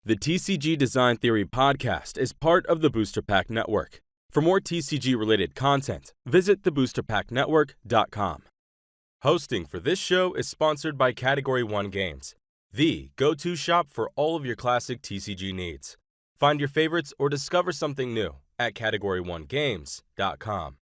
The TCG Design Theory podcast is part of the Booster Pack Network. For more TCG-related content, visit theboosterpacknetwork.com. Hosting for this show is sponsored by Category 1 Games, the go-to shop for all of your classic TCG needs. Find your favorites or discover something new at category1games.com.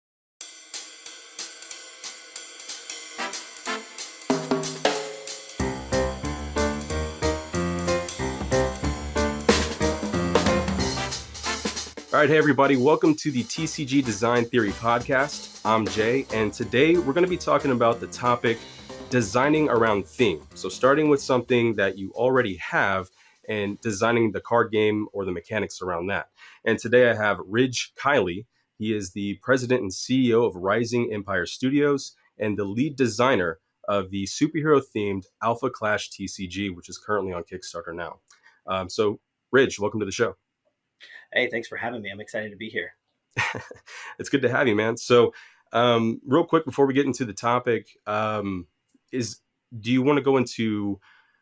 All right, hey everybody, welcome to the TCG Design Theory podcast. I'm Jay, and today we're going to be talking about the topic designing around theme. So starting with something that you already have and designing the card game or the mechanics around that. And today I have Ridge Kiley. He is the president and CEO of Rising Empire Studios and the lead designer of the superhero-themed Alpha Clash TCG, which is currently on Kickstarter now. So Ridge, welcome to the show. Hey, thanks for having me. I'm excited to be here. It's good to have you, man. So real quick, before we get into the topic, do you want to go into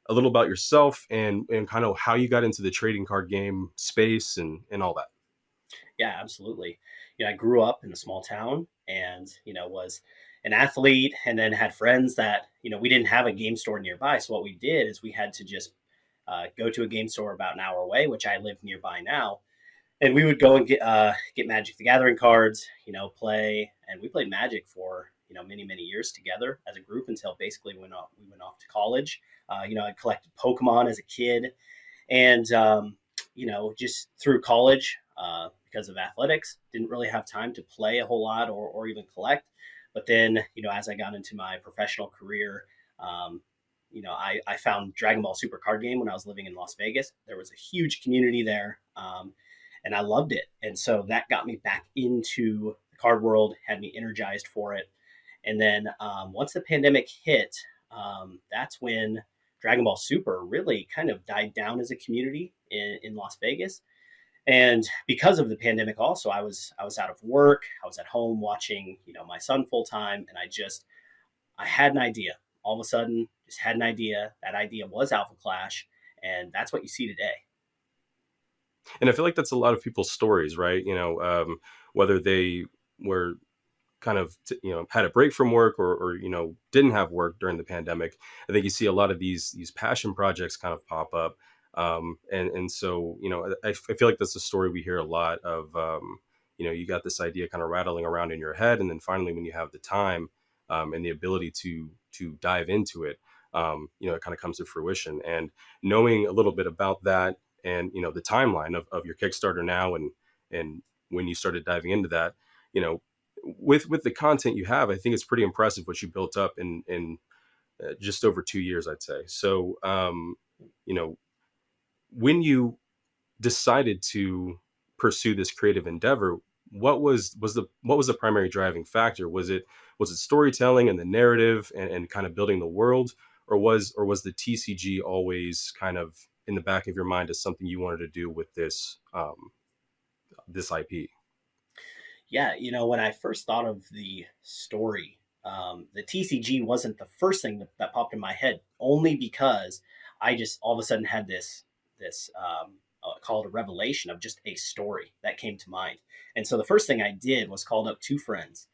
a little about yourself and kind of how you got into the trading card game space and all that? Yeah, absolutely. I grew up in a small town and, was an athlete and then had friends that, we didn't have a game store nearby. So what we did is we had to just go to a game store about an hour away, which I live nearby now. And we would go and get Magic the Gathering cards, play. And we played Magic for, many, many years together as a group until basically we went off to college. I collected Pokemon as a kid. And, just through college, because of athletics, didn't really have time to play a whole lot or even collect. But then, as I got into my professional career, I found Dragon Ball Super card game when I was living in Las Vegas. There was a huge community there. And I loved it. And so that got me back into the card world, had me energized for it. And then once the pandemic hit, that's when Dragon Ball Super really kind of died down as a community in Las Vegas. And because of the pandemic also, I was out of work. I was at home watching, my son full time. And I had an idea. All of a sudden, just had an idea. That idea was Alpha Clash. And that's what you see today. And I feel like that's a lot of people's stories, right? Whether they were kind of, had a break from work or didn't have work during the pandemic. I think you see a lot of these passion projects kind of pop up. And so, I feel like that's a story we hear a lot of, you got this idea kind of rattling around in your head. And then finally, when you have the time and the ability to dive into it, it kind of comes to fruition. And knowing a little bit about that, and the timeline of your Kickstarter now and when you started diving into that, with the content you have, I think it's pretty impressive what you built up in just over 2 years, I'd say. So when you decided to pursue this creative endeavor, what was the primary driving factor? Was it storytelling and the narrative and kind of building the world, or was the TCG always kind of in the back of your mind as something you wanted to do with this IP? Yeah, when I first thought of the story, the TCG wasn't the first thing that popped in my head, only because I just all of a sudden had this call it a revelation of just a story that came to mind. And so the first thing I did was called up two friends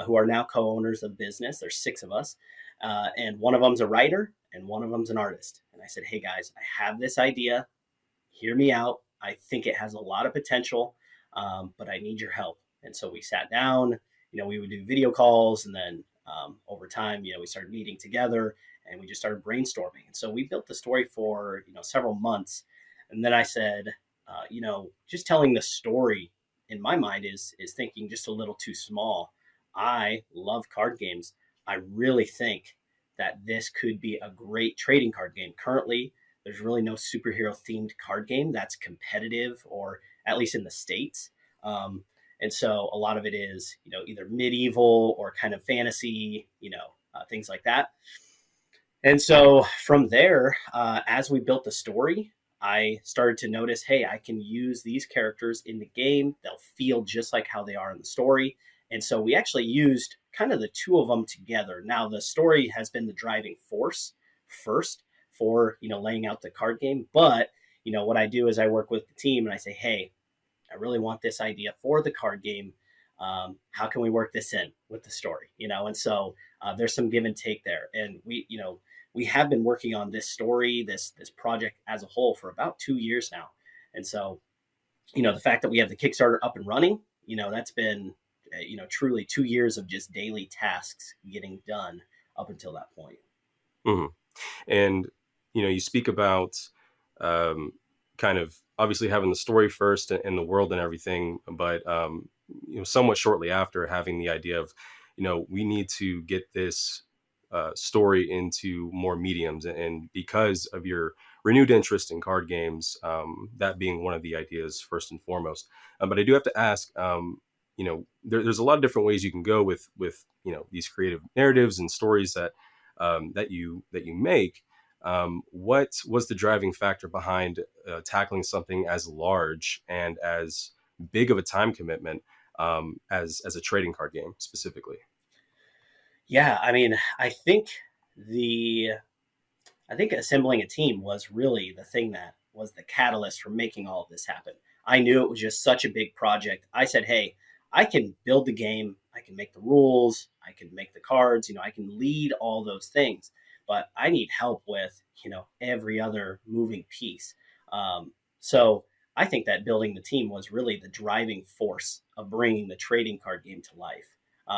who are now co-owners of the business. There's 6 of us. And one of them's a writer and one of them's an artist. And I said, hey guys, I have this idea. Hear me out. I think it has a lot of potential, but I need your help. And so we sat down, we would do video calls. And then over time, we started meeting together and we just started brainstorming. And so we built the story for, several months. And then I said, just telling the story in my mind is thinking just a little too small. I love card games. I really think that this could be a great trading card game. Currently, there's really no superhero themed card game that's competitive, or at least in the States. And so a lot of it is, either medieval or kind of fantasy, things like that. And so from there, as we built the story, I started to notice, hey, I can use these characters in the game. They'll feel just like how they are in the story. And so we actually used kind of the two of them together. Now, the story has been the driving force first for, laying out the card game. But, what I do is I work with the team and I say, hey, I really want this idea for the card game. How can we work this in with the story? And so there's some give and take there. And we have been working on this story, this project as a whole for about 2 years now. And so, the fact that we have the Kickstarter up and running, that's been, truly 2 years of just daily tasks getting done up until that point. Mhm. And you speak about um, kind of obviously having the story first and the world and everything, but somewhat shortly after having the idea of, we need to get this story into more mediums, and because of your renewed interest in card games, that being one of the ideas first and foremost. But I do have to ask, there's a lot of different ways you can go with these creative narratives and stories that you make. What was the driving factor behind tackling something as large and as big of a time commitment, as a trading card game specifically? Yeah, I mean, the I think assembling a team was really the thing that was the catalyst for making all of this happen. I knew it was just such a big project. I said, hey, I can build the game, I can make the rules, I can make the cards, I can lead all those things, but I need help with, every other moving piece. So I think that building the team was really the driving force of bringing the trading card game to life.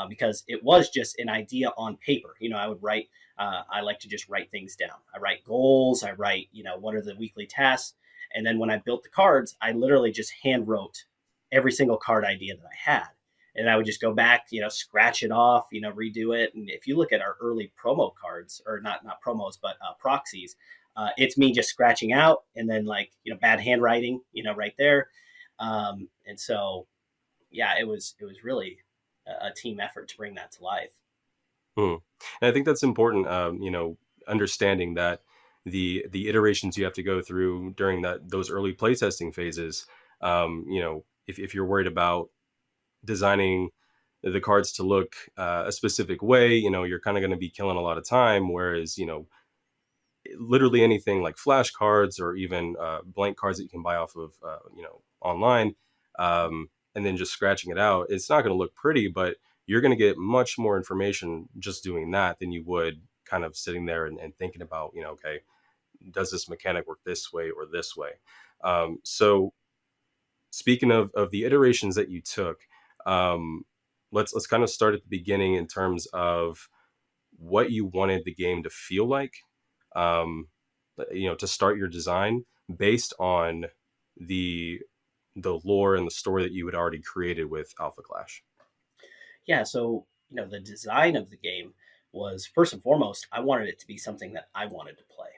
Because it was just an idea on paper. I would write I like to just write things down. I write goals. I write, what are the weekly tasks? And then when I built the cards, I literally just hand wrote every single card idea that I had. And I would just go back, scratch it off, redo it. And if you look at our early promo cards, or not promos, but proxies, it's me just scratching out and then like, bad handwriting, right there. And so, yeah, it was really a team effort to bring that to life. Hmm. And I think that's important. Understanding that the iterations you have to go through during those early playtesting phases. If you're worried about designing the cards to look a specific way, you're kind of going to be killing a lot of time. Whereas, literally anything like flashcards or even blank cards that you can buy off of, online, and then just scratching it out, it's not going to look pretty, but you're going to get much more information just doing that than you would kind of sitting there and thinking about, okay, does this mechanic work this way or this way? So speaking of the iterations that you took, um, let's kind of start at the beginning in terms of what you wanted the game to feel like, um, to start your design based on the the lore and the story that you had already created with Alpha Clash. Yeah, so the design of the game was first and foremost, I wanted it to be something that I wanted to play.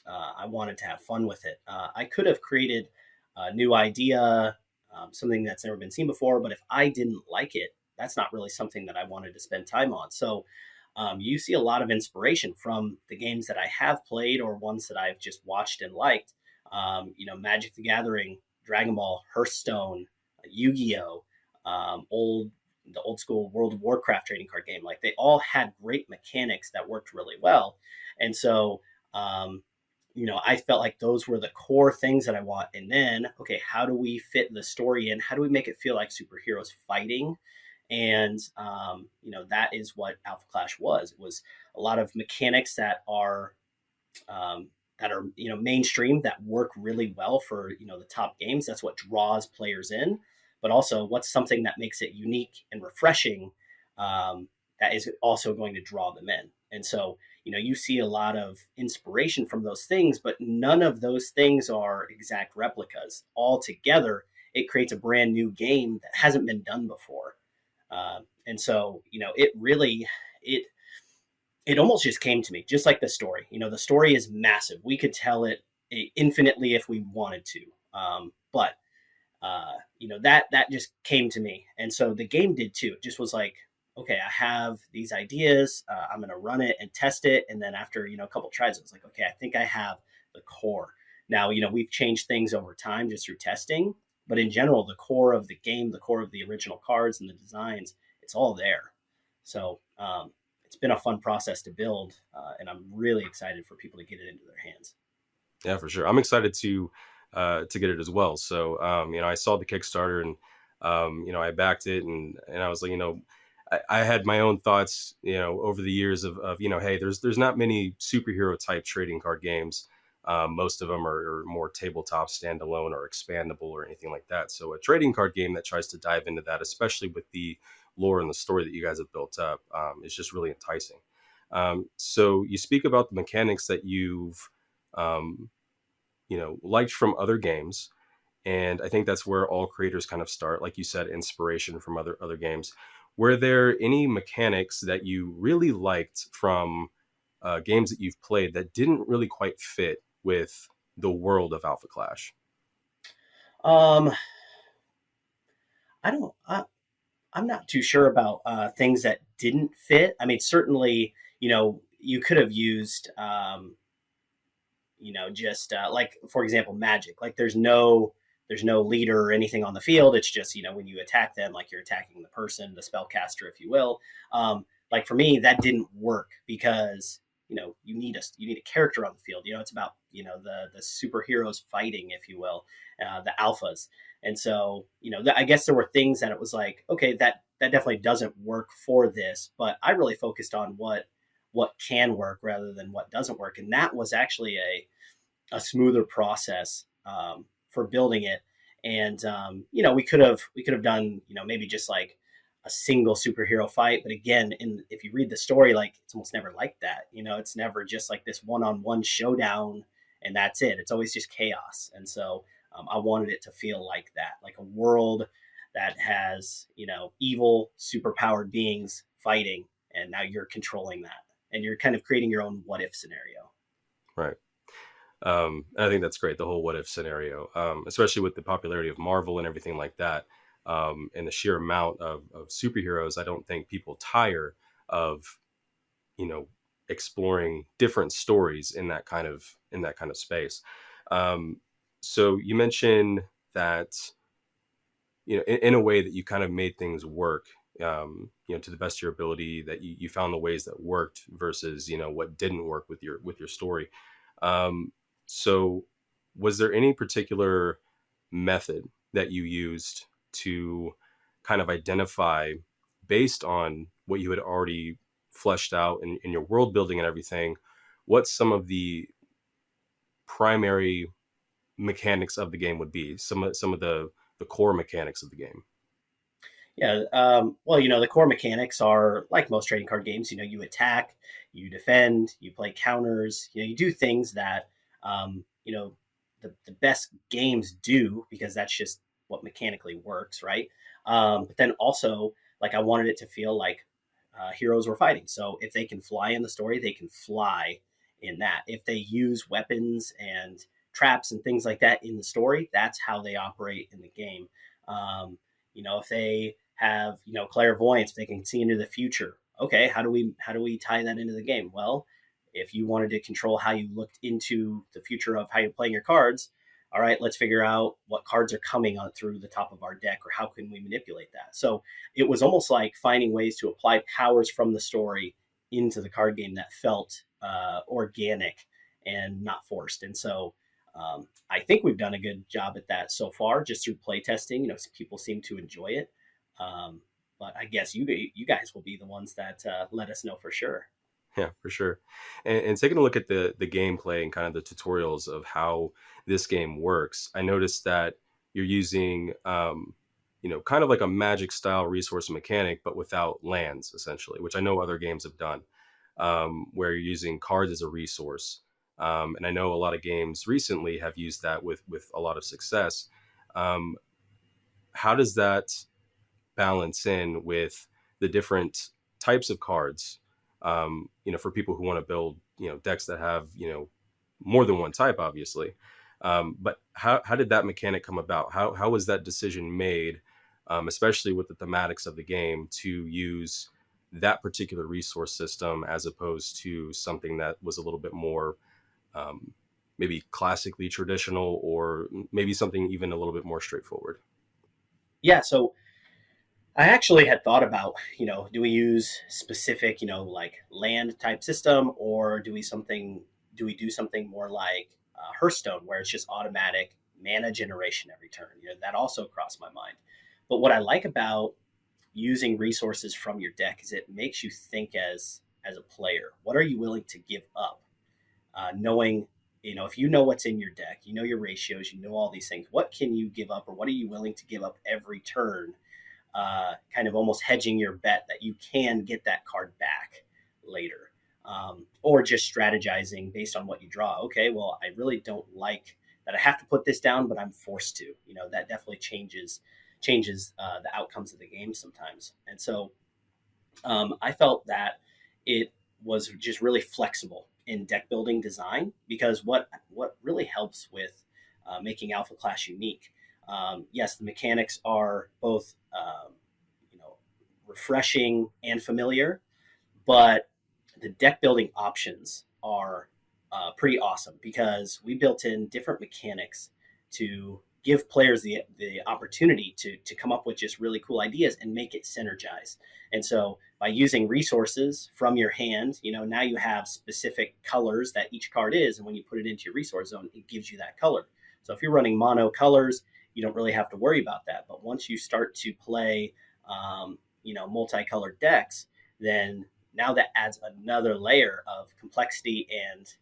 I wanted to have fun with it. I could have created a new idea, something that's never been seen before, but if I didn't like it, that's not really something that I wanted to spend time on. So you see a lot of inspiration from the games that I have played or ones that I've just watched and liked. Magic the Gathering, Dragon Ball, Hearthstone, Yu-Gi-Oh, the old school World of Warcraft trading card game. Like they all had great mechanics that worked really well, and so um, I felt like those were the core things that I want. And then, okay, how do we fit the story in? How do we make it feel like superheroes fighting? And that is what Alpha Clash was. It was a lot of mechanics um, that are mainstream that work really well for the top games. That's what draws players in, but also what's something that makes it unique and refreshing, that is also going to draw them in. And so you see a lot of inspiration from those things, but none of those things are exact replicas. All together, it creates a brand new game that hasn't been done before. And so it really it almost just came to me, just like the story. The story is massive. We could tell it infinitely if we wanted to. But that just came to me, and so the game did too. It just was like, okay, I have these ideas. I'm going to run it and test it, and then after a couple tries, I was like, okay, I think I have the core. Now we've changed things over time just through testing, but in general, the core of the game, the core of the original cards and the designs, it's all there. So it's been a fun process to build, and I'm really excited for people to get it into their hands. Yeah, for sure. I'm excited to to get it as well. So I saw the Kickstarter, and I backed it, and I was like, I had my own thoughts, over the years of hey, there's not many superhero type trading card games. Most of them are more tabletop, standalone, or expandable, or anything like that. So a trading card game that tries to dive into that, especially with the lore and the story that you guys have built up, is just really enticing. So you speak about the mechanics that you've um, liked from other games, and I think that's where all creators kind of start, like you said, inspiration from other games. Were there any mechanics that you really liked from games that you've played that didn't really quite fit with the world of Alpha Clash? Um, I don't. I'm not too sure about things that didn't fit. I mean, certainly, you could have used, just like for example, magic. Like there's no leader or anything on the field. It's just when you attack them, like you're attacking the person, the spellcaster, if you will. Like for me, that didn't work because you need a character on the field. It's about the superheroes fighting, if you will, the alphas. And so I guess there were things that it was like, okay, that definitely doesn't work for this. But I really focused on what can work rather than what doesn't work, and that was actually a smoother process for building it. And we could have done maybe just like a single superhero fight, but again, if you read the story, like it's almost never like that. It's never just like this one-on-one showdown and that's it. It's always just chaos. And so I wanted it to feel like that, like a world that has evil superpowered beings fighting, and now you're controlling that, and you're kind of creating your own what if scenario. Right. I think that's great, the whole what if scenario, especially with the popularity of Marvel and everything like that, and the sheer amount of superheroes. I don't think people tire of you know exploring different stories in that kind of space. Um, so you mentioned that in a way that you kind of made things work, to the best of your ability, that you found the ways that worked versus what didn't work with your story. Um, so was there any particular method that you used to kind of identify, based on what you had already fleshed out in your world building and everything, what some of the primary mechanics of the game would be, some of the core mechanics of the game? Yeah. Well, the core mechanics are like most trading card games. You attack, you defend, you play counters. You do things that the best games do because that's just what mechanically works, right? But then also, like I wanted it to feel like heroes were fighting. So if they can fly in the story, they can fly in that. If they use weapons and traps and things like that in the story, that's how they operate in the game. If they have clairvoyance, they can see into the future. Okay, how do we tie that into the game? Well, if you wanted to control how you looked into the future of how you're playing your cards, all right, let's figure out what cards are coming on through the top of our deck, or how can we manipulate that. So it was almost like finding ways to apply powers from the story into the card game that felt organic and not forced. And so I think we've done a good job at that so far, just through play testing. People seem to enjoy it, um, but I guess you guys will be the ones that let us know for sure. Yeah, for sure. And taking a look at the gameplay and kind of the tutorials of how this game works, I noticed that you're using kind of like a magic style resource mechanic, but without lands, essentially, which I know other games have done, where you're using cards as a resource. And I know a lot of games recently have used that with a lot of success. Um, how does that balance in with the different types of cards, for people who want to build decks that have more than one type, obviously? But how did that mechanic come about? How was that decision made, especially with the thematics of the game, to use that particular resource system as opposed to something that was a little bit more, um, maybe classically traditional, or maybe something even a little bit more straightforward? Yeah, so I actually had thought about, do we use specific, like land type system, or do we do something more like Hearthstone, where it's just automatic, mana generation every turn. That also crossed my mind. But what I like about using resources from your deck is it makes you think as a player. What are you willing to give up? Knowing, if you know what's in your deck, you know your ratios, you know all these things. What can you give up, or what are you willing to give up every turn? Kind of almost hedging your bet that you can get that card back later, or just strategizing based on what you draw. Okay, well, I really don't like that I have to put this down, but I'm forced to. That definitely changes the outcomes of the game sometimes. And so I felt that it was just really flexible in deck building design, because what really helps with making Alpha Clash unique. Yes, the mechanics are both refreshing and familiar, but the deck building options are pretty awesome, because we built in different mechanics to give players the opportunity to come up with just really cool ideas and make it synergize. And so by using resources from your hand, now you have specific colors that each card is, and when you put it into your resource zone, it gives you that color. So if you're running mono colors, you don't really have to worry about that. But once you start to play multicolored decks, then now that adds another layer of complexity and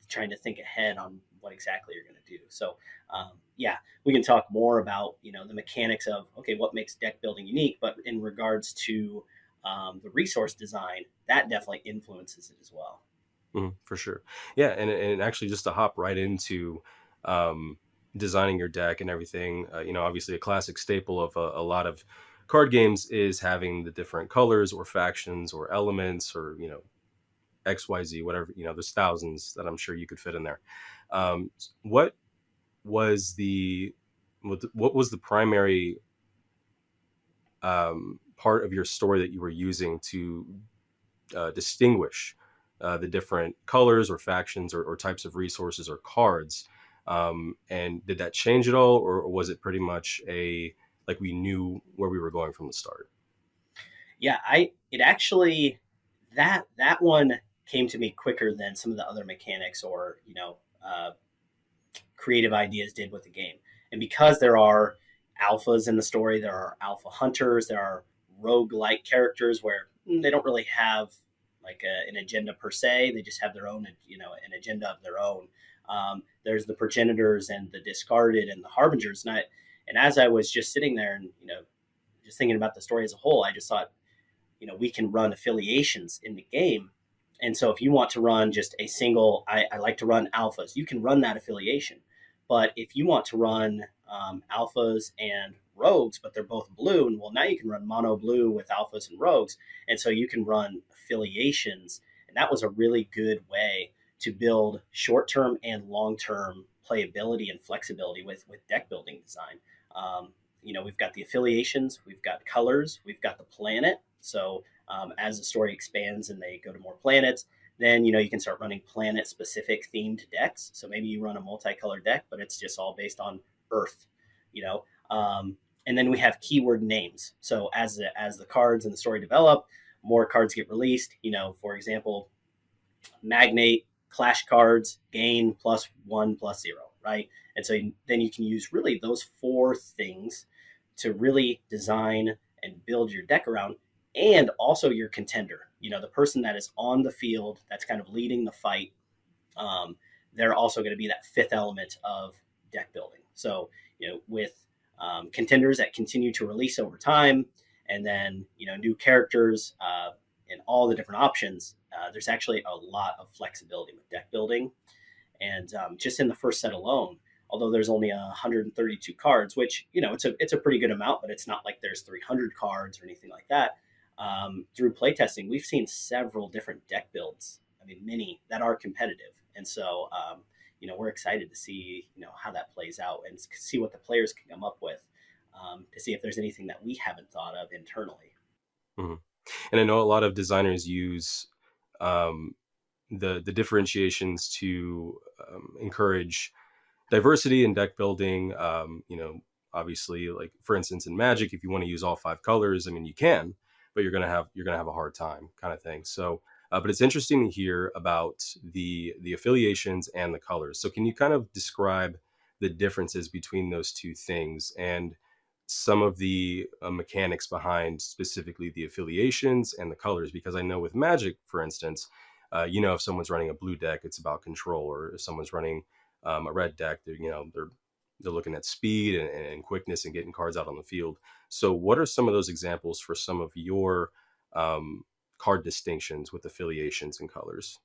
trying to think ahead on what exactly you're going to do. So yeah, we can talk more about the mechanics of, okay, what makes deck building unique, but in regards to the resource design, that definitely influences it as well. For sure. Yeah, and actually, just to hop right into designing your deck and everything, obviously a classic staple of a lot of card games is having the different colors or factions or elements, or XYZ, whatever. There's thousands that I'm sure you could fit in there. What was the what was the primary part of your story that you were using to distinguish the different colors or factions or types of resources or cards? And did that change at all, or was it pretty much like we knew where we were going from the start? Yeah, it actually, that one came to me quicker than some of the other mechanics or creative ideas did with the game. And because there are alphas in the story, there are alpha hunters, there are rogue-like characters where they don't really have like an agenda per se. They just have their own, an agenda of their own. There's the progenitors and the discarded and the harbingers. And as I was just sitting there and just thinking about the story as a whole, I just thought, we can run affiliations in the game. And so if you want to run just a single, I like to run alphas, you can run that affiliation. But if you want to run alphas and rogues, but they're both blue, and well, now you can run mono blue with alphas and rogues. And so you can run affiliations. And that was a really good way to build short term and long term playability and flexibility with deck building design. We've got the affiliations, we've got colors, we've got the planet. So as the story expands and they go to more planets, then you can start running planet specific themed decks. So maybe you run a multicolored deck, but it's just all based on Earth. you know and then we have keyword names. So as the cards and the story develop, more cards get released. For example, magnate clash cards gain +1/+0, right? And so then you can use really those four things to really design and build your deck around, and also your contender, the person that is on the field that's kind of leading the fight. um, they're also going to be that fifth element of deck building. So with contenders that continue to release over time, and then new characters, and all the different options, there's actually a lot of flexibility with deck building. And just in the first set alone, although there's only 132 cards, which it's a pretty good amount, but it's not like there's 300 cards or anything like that. Through playtesting, we've seen several different deck builds. I mean, many that are competitive, and so we're excited to see how that plays out and see what the players can come up with, to see if there's anything that we haven't thought of internally. Hmm. And I know a lot of designers use um, the differentiations to encourage diversity in deck building. Obviously, like for instance, in Magic, if you want to use all five colors, I mean, you can, but you're gonna have a hard time, kind of thing. So, but it's interesting to hear about the affiliations and the colors. So, can you kind of describe the differences between those two things and some of the mechanics behind specifically the affiliations and the colors. Because I know with Magic, for instance, if someone's running a blue deck, it's about control, or if someone's running a red deck, they're looking at speed and quickness and getting cards out on the field. So, what are some of those examples for some of your um, card distinctions with affiliations and colors?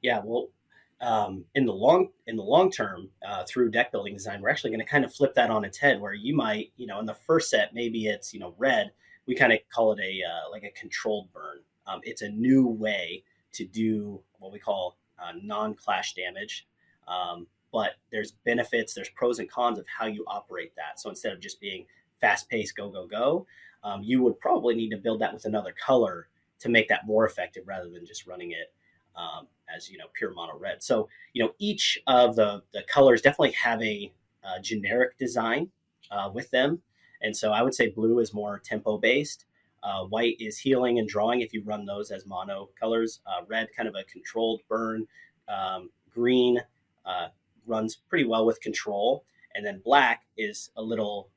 Yeah, well, in the long term, through deck building design, we're actually going to kind of flip that on its head. Where you might, in the first set, maybe it's red. We kind of call it a like a controlled burn. It's a new way to do what we call non-clash damage. But there's benefits, there's pros and cons of how you operate that. So instead of just being fast paced, go go go, you would probably need to build that with another color to make that more effective rather than just running it as pure mono red. So each of the colors definitely have a generic design with them, and so I would say blue is more tempo based. White is healing and drawing if you run those as mono colors. Red kind of a controlled burn. Green uh, runs pretty well with control, and then black is a little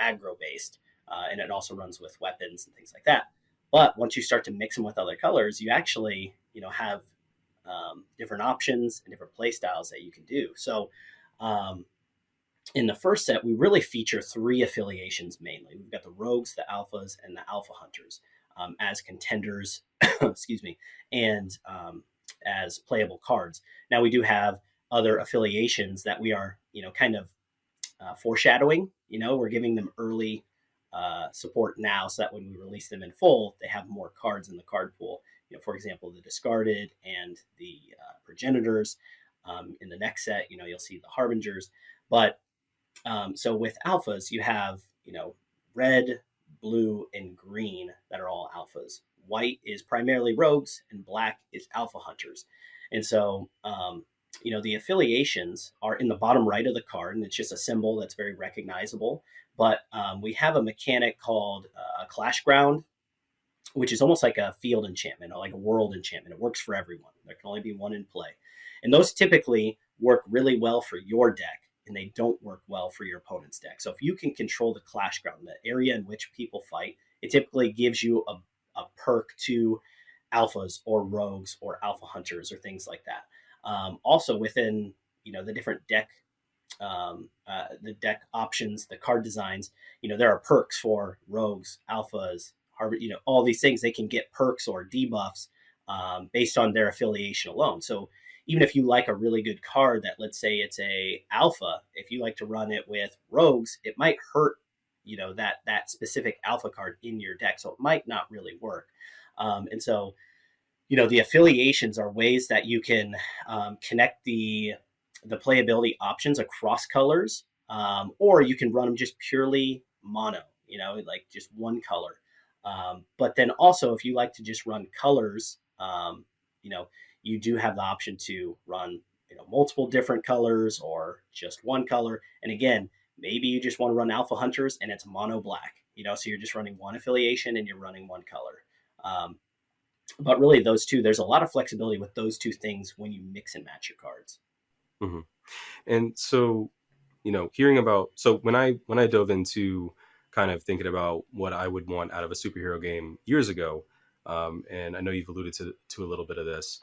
aggro based, and it also runs with weapons and things like that. But once you start to mix them with other colors, you actually have different options and different play styles that you can do. So um, in the first set, we really feature three affiliations mainly. We've got the rogues, the alphas, and the alpha hunters as contenders, excuse me, and as playable cards. Now we do have other affiliations that we are, kind of foreshadowing. We're giving them early support now, so that when we release them in full, they have more cards in the card pool. For example, the discarded and the progenitors. In the next set, you'll see the harbingers. But so with alphas, you have red, blue, and green that are all alphas. White is primarily rogues, and black is alpha hunters. And so the affiliations are in the bottom right of the card, and it's just a symbol that's very recognizable. But we have a mechanic called a clash ground, which is almost like a field enchantment or like a world enchantment. It works for everyone. There can only be one in play. And those typically work really well for your deck, and they don't work well for your opponent's deck. So if you can control the clash ground, the area in which people fight, it typically gives you a perk to alphas or rogues or alpha hunters or things like that. Also within the different the deck options, the card designs, there are perks for rogues, alphas, all these things. They can get perks or debuffs based on their affiliation alone. So even if you like a really good card that, let's say it's a alpha, if you like to run it with rogues, it might hurt that specific alpha card in your deck, so it might not really work. And so the affiliations are ways that you can connect the playability options across colors, or you can run them just purely mono, like just one color. But then also, if you like to just run colors, you do have the option to run multiple different colors or just one color. And again, maybe you just want to run alpha hunters and it's mono black, so you're just running one affiliation and you're running one color. But really, those two, there's a lot of flexibility with those two things when you mix and match your cards. Hmm. And so, hearing about, so when I dove into kind of thinking about what I would want out of a superhero game years ago, and I know you've alluded to a little bit of this.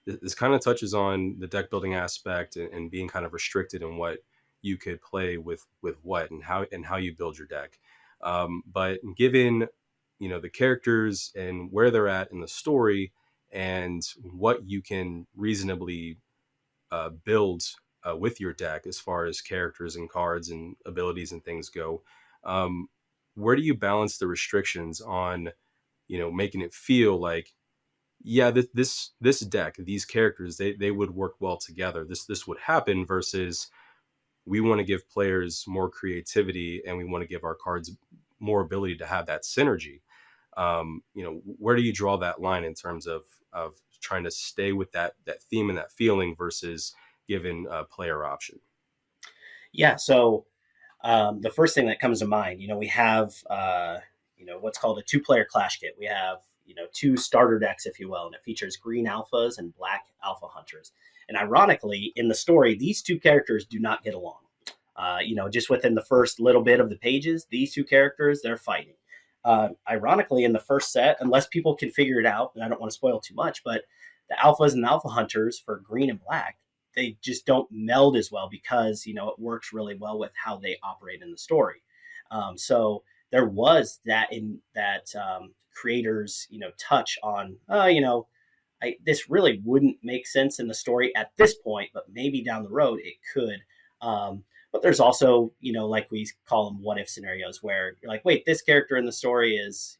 This kind of touches on the deck building aspect and being kind of restricted in what you could play with what and how you build your deck. But given the characters and where they're at in the story and what you can reasonably build with your deck as far as characters and cards and abilities and things go, um, where do you balance the restrictions on making it feel like, yeah, this deck, these characters, they would work well together, this would happen, versus we want to give players more creativity and we want to give our cards more ability to have that synergy. Where do you draw that line in terms of trying to stay with that theme and that feeling versus giving a player option? Yeah. So the first thing that comes to mind, we have what's called a two-player clash kit. We have two starter decks, if you will, and it features green alphas and black alpha hunters. And ironically, in the story, these two characters do not get along. Just within the first little bit of the pages, these two characters, they're fighting. Ironically, in the first set, unless people can figure it out, and I don't want to spoil too much, but the alphas and alpha hunters for green and black, they just don't meld as well because it works really well with how they operate in the story. So there was that in that creators touch on this really wouldn't make sense in the story at this point, but maybe down the road it could. But there's also, like we call them what if scenarios where you're like, wait, this character in the story is,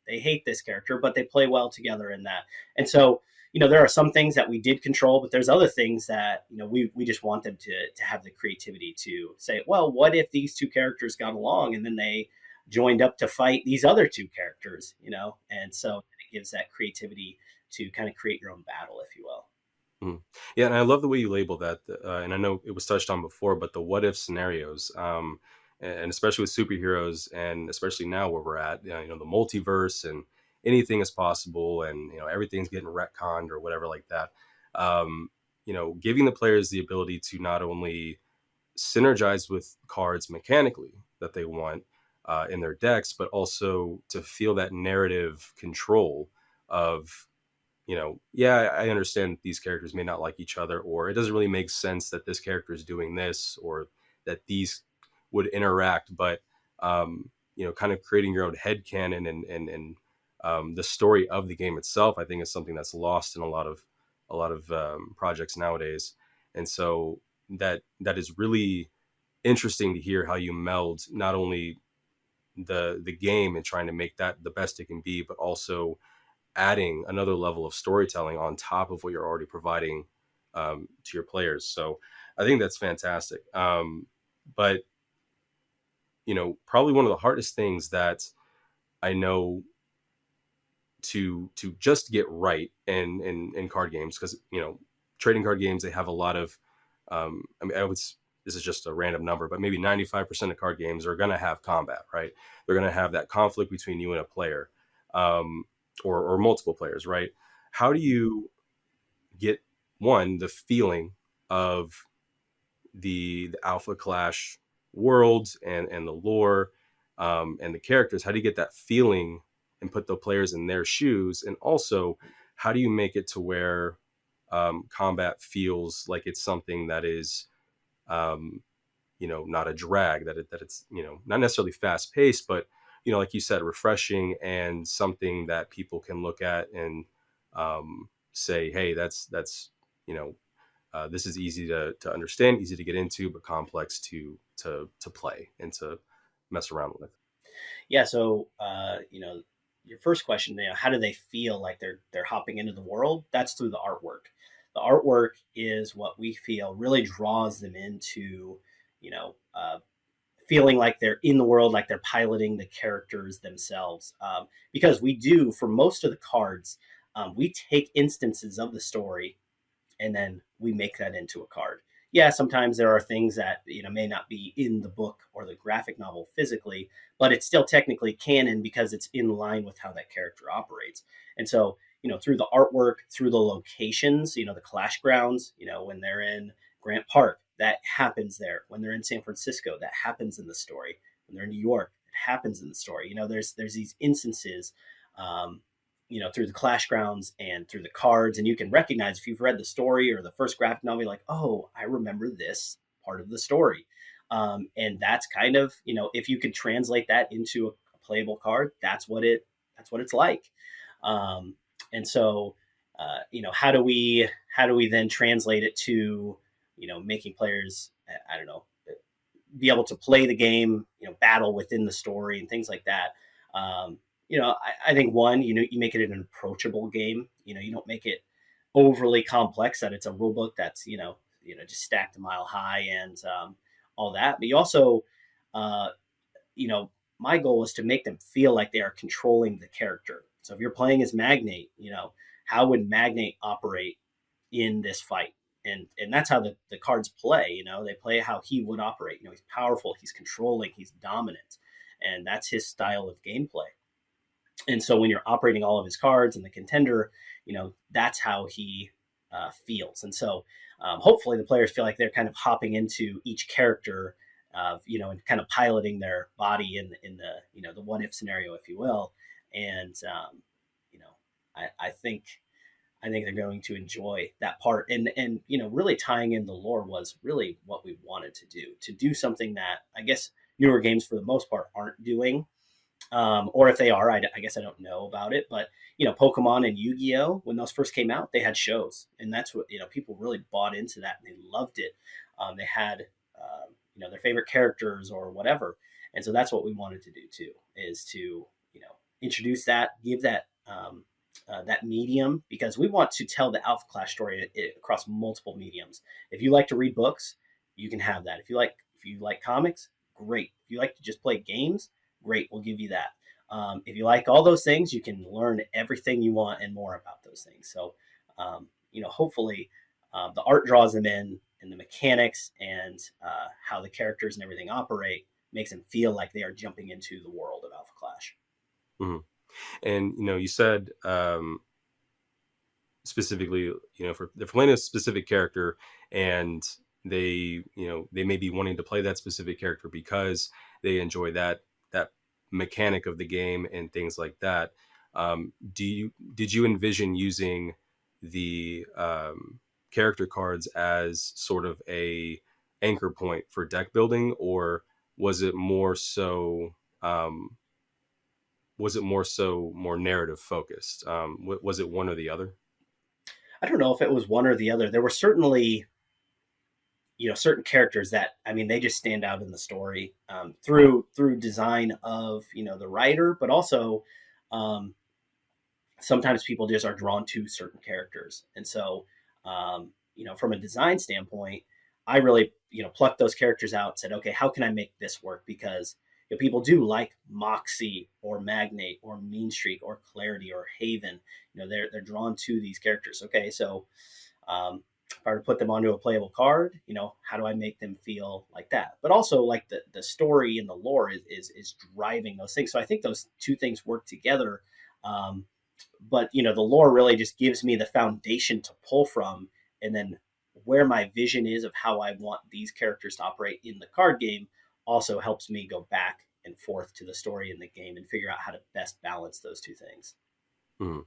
they hate this character, but they play well together in that. And so, there are some things that we did control, but there's other things that, we just want them to have the creativity to say, well, what if these two characters got along and then they joined up to fight these other two characters, And so it gives that creativity to kind of create your own battle, if you will. Mhm. Yeah, and I love the way you label that. And I know it was touched on before, but the what if scenarios, and especially with superheroes, and especially now where we're at, the multiverse and anything is possible, and everything's getting retconned or whatever like that. Giving the players the ability to not only synergize with cards mechanically that they want in their decks, but also to feel that narrative control of yeah, I understand these characters may not like each other, or it doesn't really make sense that this character is doing this, or that these would interact, but kind of creating your own headcanon and the story of the game itself, I think is something that's lost in a lot of projects nowadays. And so that is really interesting to hear how you meld not only the game and trying to make that the best it can be, but also adding another level of storytelling on top of what you're already providing to your players. So I think that's fantastic. But probably one of the hardest things that I know to just get right in card games, because trading card games, they have a lot of I mean, this is just a random number, but maybe 95% of card games are going to have combat, right? They're going to have that conflict between you and a player, um, or multiple players, right? How do you get the feeling of the Alpha Clash world and the lore, and the characters? How do you get that feeling and put the players in their shoes? And also, how do you make it to where combat feels like it's something that is um, not a drag, that it's not necessarily fast paced, but like you said, refreshing, and something that people can look at and say, hey, that's you know this is easy to understand, easy to get into, but complex to play and to mess around with. Yeah. So, your first question, how do they feel like they're hopping into the world? That's through the artwork. The artwork is what we feel really draws them into, you know, uh, feeling like they're in the world, like they're piloting the characters themselves. Because we do, for most of the cards, we take instances of the story and then we make that into a card. Yeah, sometimes there are things that may not be in the book or the graphic novel physically, but it's still technically canon because it's in line with how that character operates. And so, through the artwork, through the locations, the Clash grounds, when they're in Grant Park, that happens there. When they're in San Francisco, that happens in the story. When they're in New York, it happens in the story. There's these instances, um, through the Clash grounds and through the cards, and you can recognize if you've read the story or the first graphic novel, like, oh, I remember this part of the story. And that's kind of, if you could translate that into a playable card, that's what it's like. Um, and so, how do we then translate it to, making players, I don't know, be able to play the game, battle within the story and things like that. I think one, you make it an approachable game. You don't make it overly complex that it's a rule book that's just stacked a mile high and all that. But you also, uh, you know, my goal is to make them feel like they are controlling the character. So if you're playing as Magnate, how would Magnate operate in this fight? And that's how the cards play. They play how he would operate. He's powerful, he's controlling, he's dominant, and that's his style of gameplay. And so when you're operating all of his cards and the contender, that's how he feels. And so hopefully the players feel like they're kind of hopping into each character, and kind of piloting their body in the the what if scenario, if you will. And you know, I think they're going to enjoy that part, and really tying in the lore was really what we wanted to do something that I guess newer games for the most part aren't doing, or if they are, I guess I don't know about it. But Pokemon and Yu-Gi-Oh, when those first came out, they had shows, and that's what people really bought into that and they loved it. They had their favorite characters or whatever, and so that's what we wanted to do too, is to introduce that, give that. That medium, because we want to tell the Alpha Clash story across multiple mediums. If you like to read books, you can have that. If you like comics, great. If you like to just play games, great. We'll give you that. If you like all those things, you can learn everything you want and more about those things. So, hopefully, the art draws them in, and the mechanics and how the characters and everything operate makes them feel like they are jumping into the world of Alpha Clash. Mm-hmm. And you said specifically, for they're playing a specific character, and they may be wanting to play that specific character because they enjoy that mechanic of the game and things like that. Did you envision using the character cards as sort of a anchor point for deck building, or was it more so more narrative focused? Was it one or the other? I don't know if it was one or the other. There were certainly certain characters that, I mean, they just stand out in the story, through design of the writer, but also um, sometimes people just are drawn to certain characters. And so from a design standpoint, I really plucked those characters out and said, okay, how can I make this work? Because people do like Moxie or Magnate or Mean Streak or Clarity or Haven. They're drawn to these characters. Okay, so if I were to put them onto a playable card, how do I make them feel like that? But also, like, the story and the lore is driving those things. So I think those two things work together. But the lore really just gives me the foundation to pull from, and then where my vision is of how I want these characters to operate in the card game also helps me go back and forth to the story in the game and figure out how to best balance those two things. Mhm.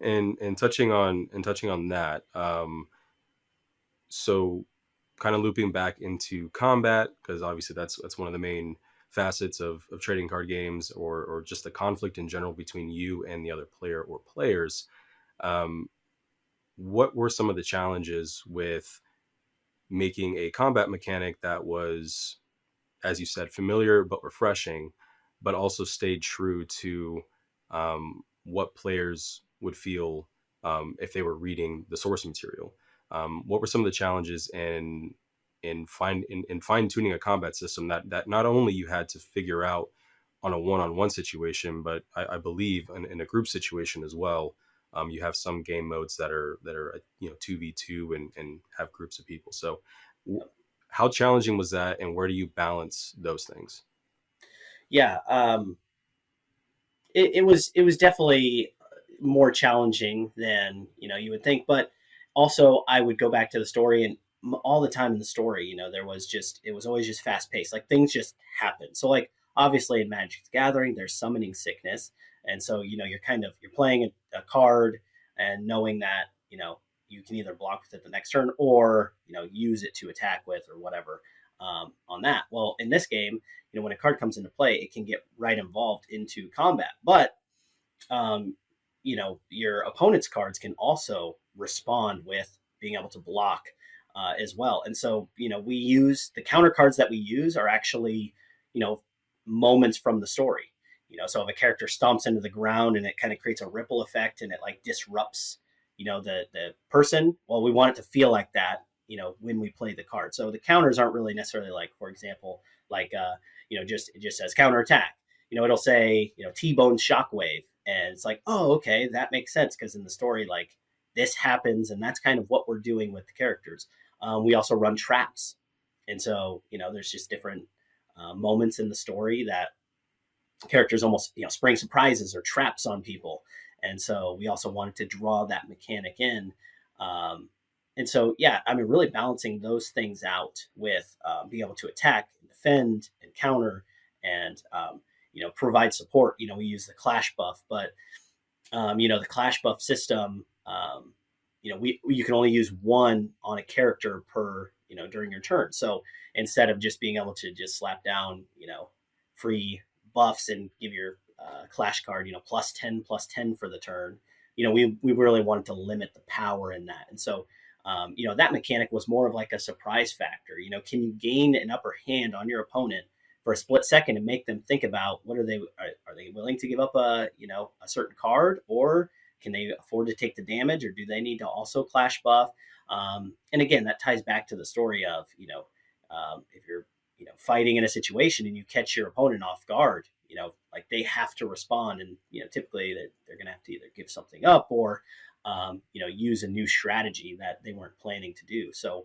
And touching on that, so kind of looping back into combat, because obviously that's one of the main facets of trading card games, or just the conflict in general between you and the other player or players. um, what were some of the challenges with making a combat mechanic that was, as you said, familiar but refreshing, but also stayed true to what players would feel if they were reading the source material? What were some of the challenges in fine tuning a combat system that not only you had to figure out on a one-on-one situation, but I believe in a group situation as well. You have some game modes that are 2v2 and have groups of people. So how challenging was that, and where do you balance those things? Yeah, it was definitely more challenging than you would think, but also I would go back to the story, and all the time in the story, it was always just fast paced, like things just happen. So, like, obviously in Magic the Gathering, there's summoning sickness, and so you're playing a card and knowing that you can either block with it the next turn, or use it to attack with, or whatever. On that, well, in this game, when a card comes into play, it can get right involved into combat. But your opponent's cards can also respond with being able to block as well. And so we use the counter cards that we use are actually moments from the story. So if a character stomps into the ground and it kind of creates a ripple effect and it like disrupts the person, well, we want it to feel like that when we play the card. So the counters aren't really necessarily, like, for example, like it just says counter attack. It'll say T-bone shockwave, and it's like, oh, okay, that makes sense, because in the story, like, this happens, and that's kind of what we're doing with the characters. We also run traps, and so there's just different moments in the story that characters almost spring surprises or traps on people, and so we also wanted to draw that mechanic in. Um, and so, yeah, I mean, really balancing those things out with being able to attack, and defend, and counter, and provide support. We use the clash buff, but the clash buff system, you can only use one on a character per during your turn. So instead of just being able to just slap down free buffs and give your clash card +10 for the turn, we really wanted to limit the power in that. And so that mechanic was more of like a surprise factor. Can you gain an upper hand on your opponent for a split second and make them think about what are they willing to give up a certain card, or can they afford to take the damage, or do they need to also clash buff? And again, that ties back to the story of if you're fighting in a situation and you catch your opponent off guard, like they have to respond, and typically they're going to have to either give something up or use a new strategy that they weren't planning to do. So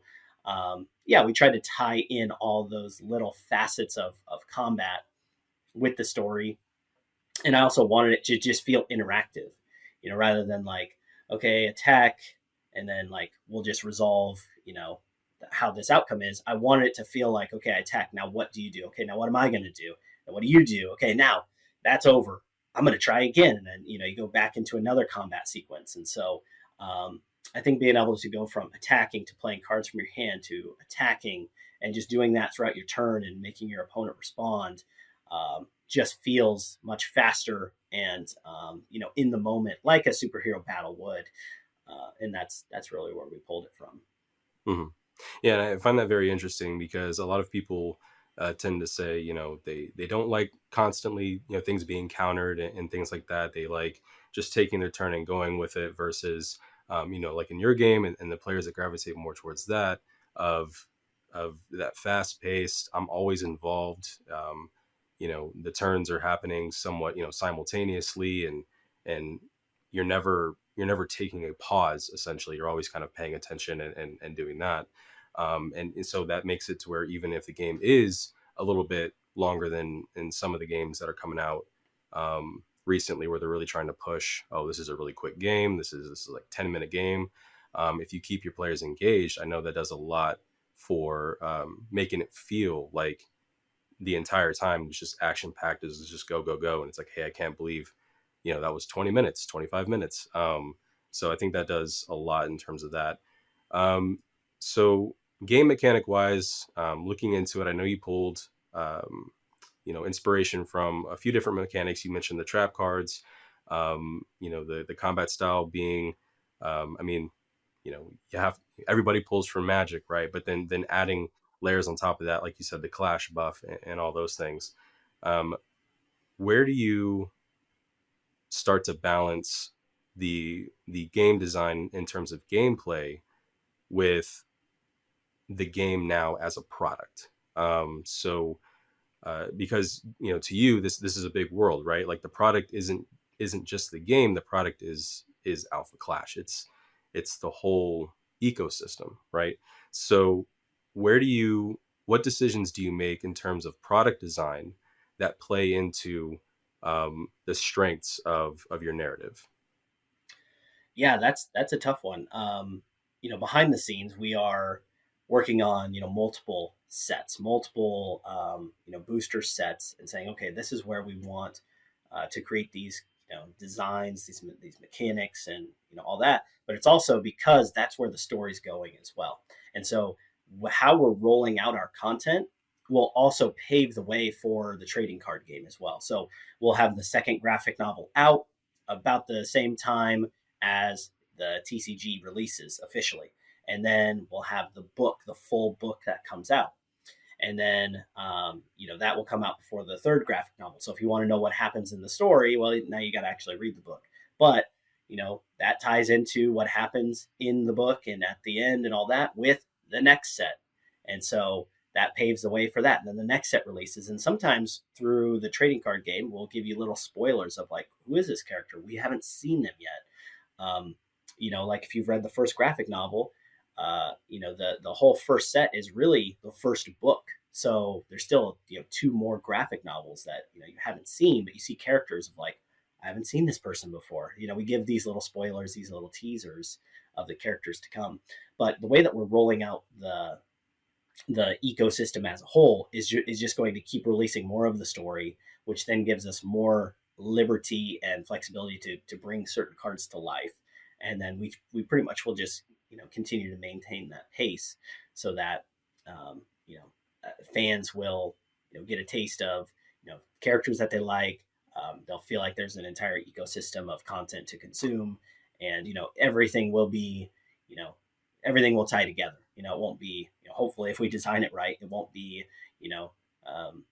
yeah, we tried to tie in all those little facets of combat with the story. And I also wanted it to just feel interactive, rather than like, okay, attack, and then like we'll just resolve, how this outcome is. I wanted it to feel like, okay, I attack. Now what do you do? Okay, now what am I going to do? And what do you do? Okay, now that's over. I'm going to try again. And then, you go back into another combat sequence. And so I think being able to go from attacking to playing cards from your hand to attacking and just doing that throughout your turn and making your opponent respond just feels much faster and in the moment, like a superhero battle would. And that's really where we pulled it from. Hmm. Yeah, and I find that very interesting because a lot of people tend to say, they don't like constantly, things being countered and things like that. They like just taking their turn and going with it versus, like in your game and the players that gravitate more towards that of that fast paced. I'm always involved. The turns are happening somewhat, simultaneously, and you're never taking a pause. Essentially, you're always kind of paying attention and doing that. And so that makes it to where even if the game is a little bit longer than in some of the games that are coming out recently, where they're really trying to push, oh, this is a really quick game. This is like 10-minute game. If you keep your players engaged, I know that does a lot for making it feel like the entire time was just action packed. Is just go go go, and it's like, hey, I can't believe that was 20 minutes, 25 minutes. So I think that does a lot in terms of that. So game mechanic wise, looking into it, I know you pulled inspiration from a few different mechanics. You mentioned the trap cards, the combat style being I mean, you have everybody pulls from Magic, right? But then adding layers on top of that, like you said, the clash buff and all those things. um, where do you start to balance the game design in terms of gameplay with the game now as a product? So because to you, this is a big world, right? Like the product isn't just the game. The product is Alpha Clash. It's the whole ecosystem, right? So where do you what decisions do you make in terms of product design that play into the strengths of your narrative? Yeah, that's a tough one. Behind the scenes, we are working on multiple sets, multiple booster sets, and saying, okay, this is where we want to create these designs, these mechanics, and all that. But it's also because that's where the story's going as well. And so, how we're rolling out our content will also pave the way for the trading card game as well. So we'll have the second graphic novel out about the same time as the TCG releases officially. And then we'll have the book, the full book that comes out. And then, that will come out before the third graphic novel. So if you want to know what happens in the story, well, now you got to actually read the book. But, that ties into what happens in the book and at the end and all that with the next set. And so that paves the way for that. And then the next set releases. And sometimes through the trading card game, we'll give you little spoilers of like, who is this character? We haven't seen them yet. Like if you've read the first graphic novel, the whole first set is really the first book. So there's still two more graphic novels that you haven't seen, but you see characters of like, I haven't seen this person before. We give these little spoilers, these little teasers of the characters to come. But the way that we're rolling out the ecosystem as a whole is just going to keep releasing more of the story, which then gives us more liberty and flexibility to bring certain cards to life. And then we pretty much will just continue to maintain that pace so that um, you know fans will get a taste of characters that they like. They'll feel like there's an entire ecosystem of content to consume, and everything will be you know everything will tie together. It won't be, hopefully, if we design it right, it won't be, you know, um,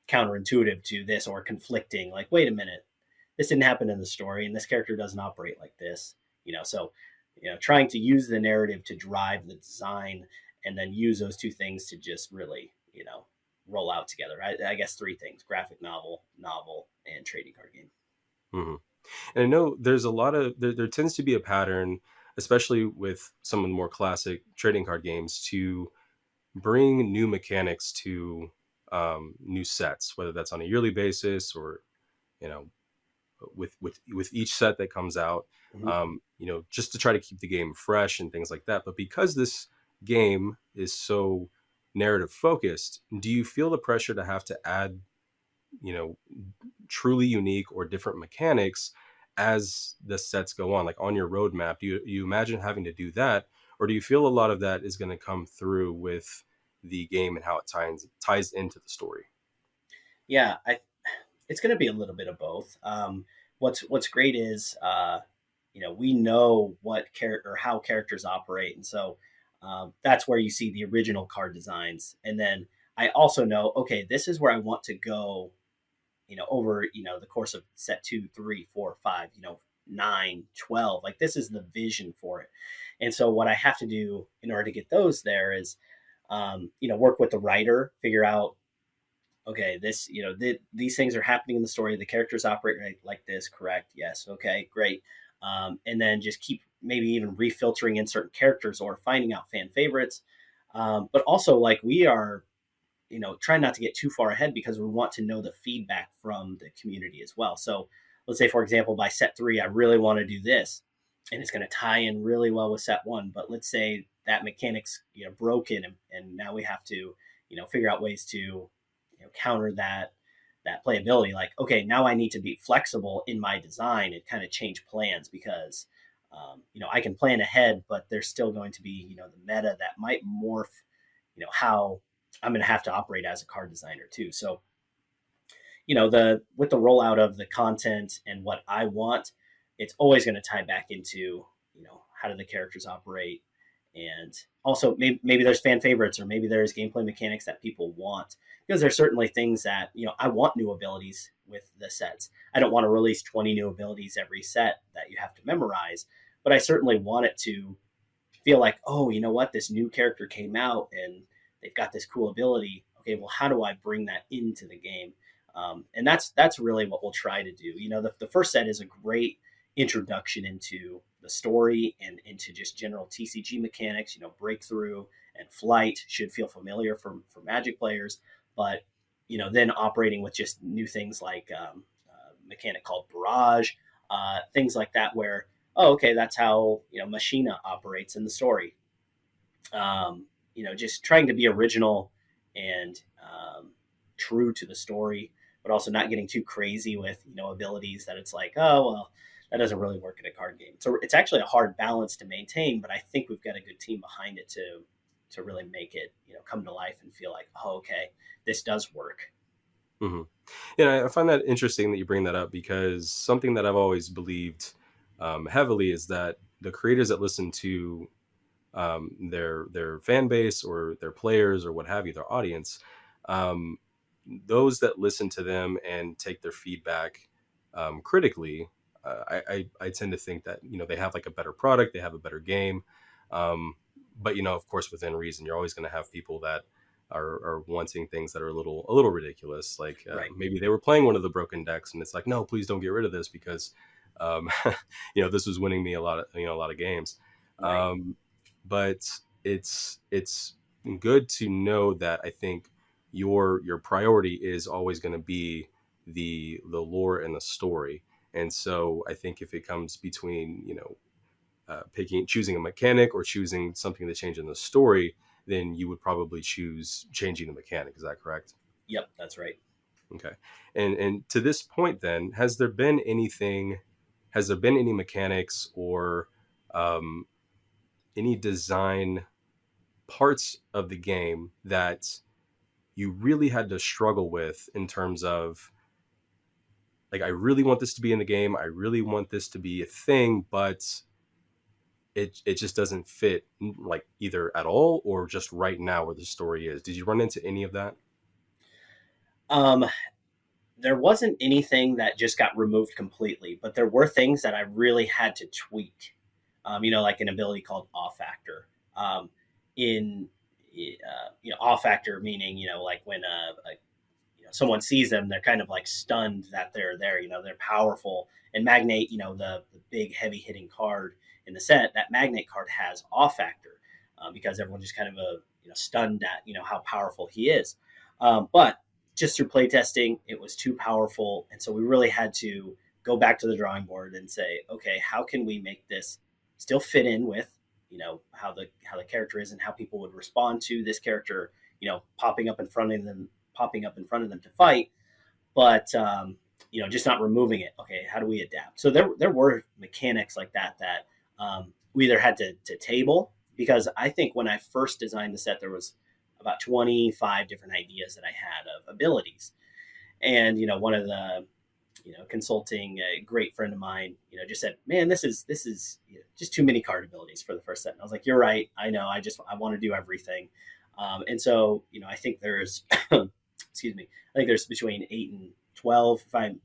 counterintuitive to this or conflicting. Like, wait a minute, this didn't happen in the story, and this character doesn't operate like this. So trying to use the narrative to drive the design, and then use those two things to just really, roll out together. I guess three things: graphic novel, and trading card game. Hmm. And I know there's a lot of there tends to be a pattern, especially with some of the more classic trading card games, to bring new mechanics to new sets, whether that's on a yearly basis or you know with each set that comes out, Mm-hmm. just to try to keep the game fresh and things like that. But because this game is so narrative focused, do you feel the pressure to have to add you know truly unique or different mechanics as the sets go on, like on your roadmap? Do you imagine having to do that, or do you feel a lot of that is going to come through with the game and how it ties into the story? Yeah, it's going to be a little bit of both. What's great is we know what character or how characters operate, and so that's where you see the original card designs. And then I also know, okay, this is where I want to go. Over the course of set 2, 3, 4, 5, 9, 12. Like, this is the vision for it. And so what I have to do in order to get those there is work with the writer, figure out, okay, this, these things are happening in the story. The characters operate like this, correct? Yes. Okay, great. And then just keep maybe even refiltering in certain characters or finding out fan favorites. But also, like, we are, try not to get too far ahead because we want to know the feedback from the community as well. So let's say, for example, by set 3, I really want to do this, and it's going to tie in really well with set 1. But let's say that mechanic's broken, and now we have to figure out ways to counter that playability. Like, okay, now I need to be flexible in my design and kind of change plans because I can plan ahead, but there's still going to be the meta that might morph how I'm going to have to operate as a card designer too. So the with the rollout of the content and what I want, it's always going to tie back into how do the characters operate, and also maybe there's fan favorites, or maybe there's gameplay mechanics that people want, because there's certainly things that I want new abilities with the sets. I don't want to release 20 new abilities every set that you have to memorize, but I certainly want it to feel like, oh, you know what, this new character came out and they've got this cool ability. Okay, well, how do I bring that into the game? And that's really what we'll try to do. The first set is a great introduction into the story and into just general TCG mechanics. Breakthrough and flight should feel familiar for Magic players, but then operating with just new things like a mechanic called Barrage, things like that, where, oh, okay, that's how Machina operates in the story. Just trying to be original and true to the story, but also not getting too crazy with abilities that it's like, oh well, that doesn't really work in a card game. So it's actually a hard balance to maintain, but I think we've got a good team behind it to really make it come to life and feel like, oh, okay, this does work. Hmm. Yeah, I find that interesting that you bring that up, because something that I've always believed heavily is that the creators that listen to their fan base or their players or what have you, their audience, um, those that listen to them and take their feedback critically, I tend to think that they have like a better product, they have a better game, but of course within reason. You're always going to have people that are wanting things that are a little ridiculous, like Right. maybe they were playing one of the broken decks and it's like, no, please don't get rid of this because um, this was winning me a lot of games. Right. um, but it's good to know that I think your priority is always going to be the lore and the story. And so I think if it comes between choosing a mechanic or choosing something to change in the story, then you would probably choose changing the mechanic. Is that correct? Yep, that's right. Okay. And to this point, then, has there been anything? Has there been any mechanics or um, any design parts of the game that you really had to struggle with in terms of, like, I really want this to be in the game, I really want this to be a thing, but it just doesn't fit, like, either at all or just right now where the story is? Did you run into any of that? Um, there wasn't anything that just got removed completely, but there were things that I really had to tweak. Like an ability called off factor. In Off factor meaning like when someone sees them, they're kind of like stunned that they're there. They're powerful. And Magnate, the big heavy hitting card in the set, that Magnate card has off factor because everyone just kind of stunned at how powerful he is. But just through playtesting, it was too powerful, and so we really had to go back to the drawing board and say, okay, how can we make this still fit in with how the character is and how people would respond to this character, popping up in front of them to fight, but just not removing it. Okay, how do we adapt? So there were mechanics like that we either had to table, because I think when I first designed the set, there was about 25 different ideas that I had of abilities, and one of the consulting a great friend of mine, just said, "Man, this is just too many card abilities for the first set." And I was like, "You're right. I know. I want to do everything." And so, I think there's, excuse me, I think there's between 8 and 12,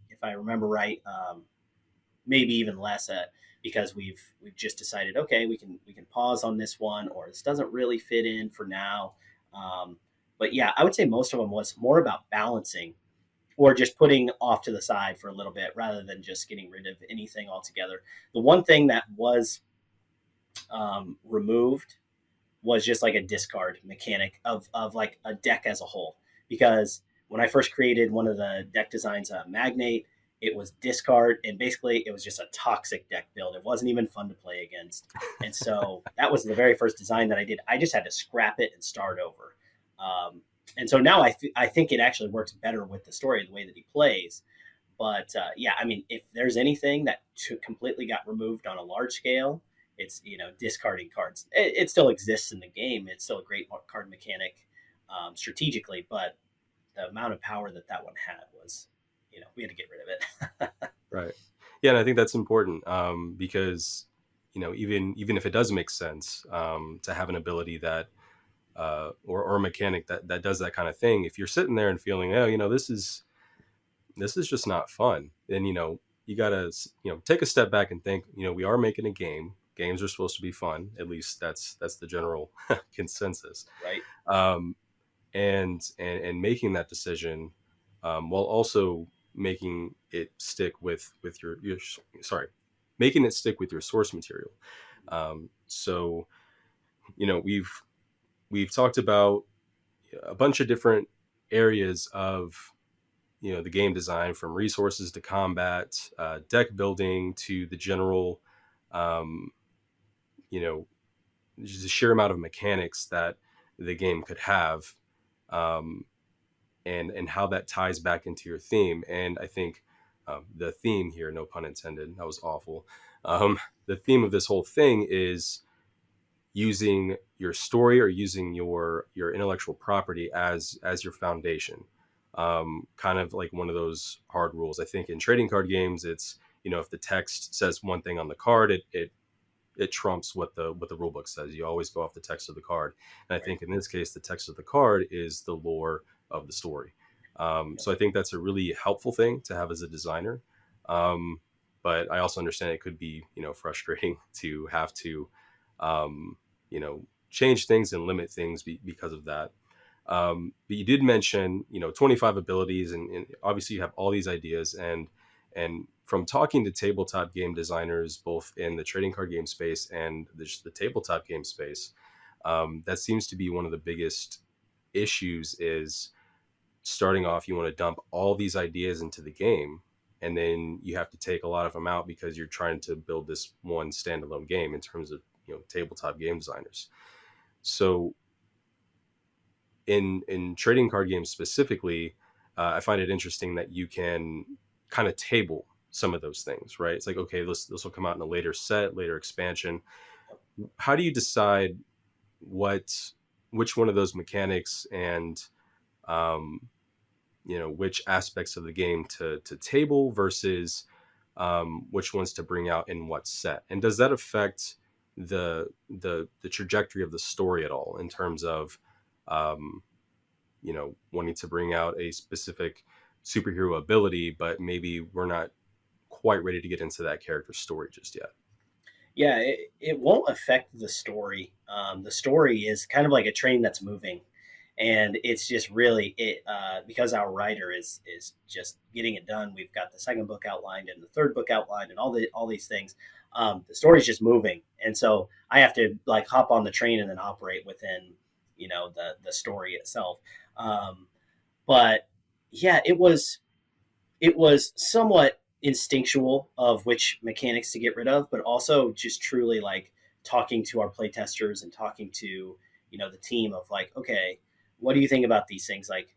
if I remember right, maybe even less. Because we've just decided, okay, we can pause on this one, or this doesn't really fit in for now. Um, but yeah, I would say most of them was more about balancing or just putting off to the side for a little bit rather than just getting rid of anything altogether. The one thing that was removed was just like a discard mechanic of like a deck as a whole. Because when I first created one of the deck designs, Magnate, it was discard, and basically it was just a toxic deck build. It wasn't even fun to play against, and so that was the very first design that I did. I just had to scrap it and start over. And so now I think it actually works better with the story, the way that he plays. But yeah, I mean, if there's anything that completely got removed on a large scale, it's discarding cards. It still exists in the game. It's still a great card mechanic strategically, but the amount of power that one had was, we had to get rid of it. Right. Yeah, and I think that's important, because even if it does make sense, to have an ability that or a mechanic that does that kind of thing, if you're sitting there and feeling, oh, this is just not fun, then you gotta take a step back and think, we are making a game. Games are supposed to be fun. At least that's the general consensus. Right. Um, and making that decision, while also making it stick with your sorry, making it stick with your source material. So we've talked about a bunch of different areas of the game design, from resources to combat, deck building to the general, um, you know just the sheer amount of mechanics that the game could have, um, and how that ties back into your theme. And I think, the theme here, no pun intended, that was awful. The theme of this whole thing is using your story or using your intellectual property as your foundation. Kind of like one of those hard rules. I think in trading card games, it's, if the text says one thing on the card, it trumps what the rule book says. You always go off the text of the card. And I Right. think in this case, the text of the card is the lore of the story. Yep. So I think that's a really helpful thing to have as a designer. Um, but I also understand it could be, frustrating to have to, um, change things and limit things because of that. But you did mention, 25 abilities, and obviously you have all these ideas, and from talking to tabletop game designers, both in the trading card game space and the tabletop game space, that seems to be one of the biggest issues. Is starting off, you want to dump all these ideas into the game, and then you have to take a lot of them out because you're trying to build this one standalone game in terms of, tabletop game designers. So in trading card games specifically, I find it interesting that you can kind of table some of those things, right? It's like, okay, this will come out in a later set, later expansion. How do you decide what which one of those mechanics and um, which aspects of the game to table versus which ones to bring out in what set, and does that affect the trajectory of the story at all in terms of um, wanting to bring out a specific superhero ability, but maybe we're not quite ready to get into that character's story just yet? Yeah, it won't affect the story. The story is kind of like a train that's moving, and it's just really it because our writer is just getting it done. We've got the second book outlined and the third book outlined, and all these things. The story's just moving, and so I have to like hop on the train and then operate within the story itself. Um, but yeah, it was somewhat instinctual of which mechanics to get rid of, but also just truly like talking to our playtesters and talking to the team of like, okay, what do you think about these things? Like,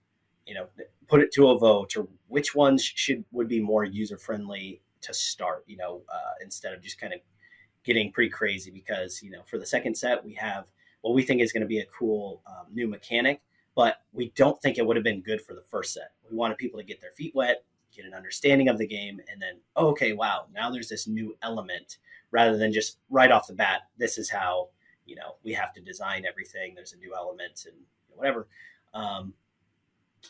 put it to a vote, or which ones would be more user friendly to start. Instead of just kind of getting pretty crazy, because for the second set we have what we think is going to be a cool new mechanic, but we don't think it would have been good for the first set. We wanted people to get their feet wet, get an understanding of the game, and then, oh, okay, wow, now there's this new element, rather than just right off the bat, this is how we have to design everything. There's a new element and whatever. um,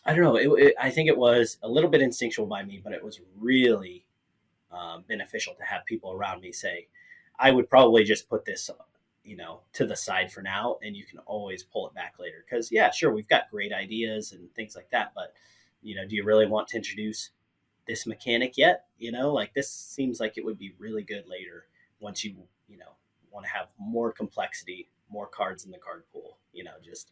I don't know. I think it was a little bit instinctual by me, but it was really beneficial to have people around me say, I would probably just put this, to the side for now, and you can always pull it back later. Because yeah, sure, we've got great ideas and things like that, but do you really want to introduce this mechanic yet? Like this seems like it would be really good later once you want to have more complexity, more cards in the card pool. Just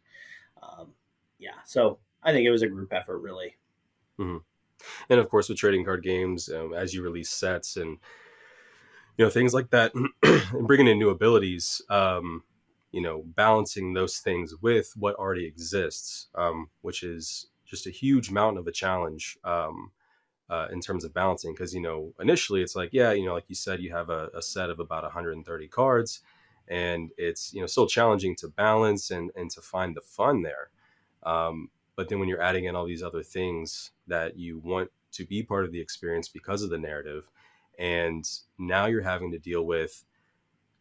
um, yeah. So I think it was a group effort, really. Hmm. And of course, with trading card games, as you release sets and things like that, and bringing in new abilities, balancing those things with what already exists, which is just a huge mountain of a challenge, in terms of balancing. Because initially it's like, yeah, like you said, you have a set of about 130 cards, and it's still challenging to balance and to find the fun there. But then when you're adding in all these other things that you want to be part of the experience because of the narrative, and now you're having to deal with,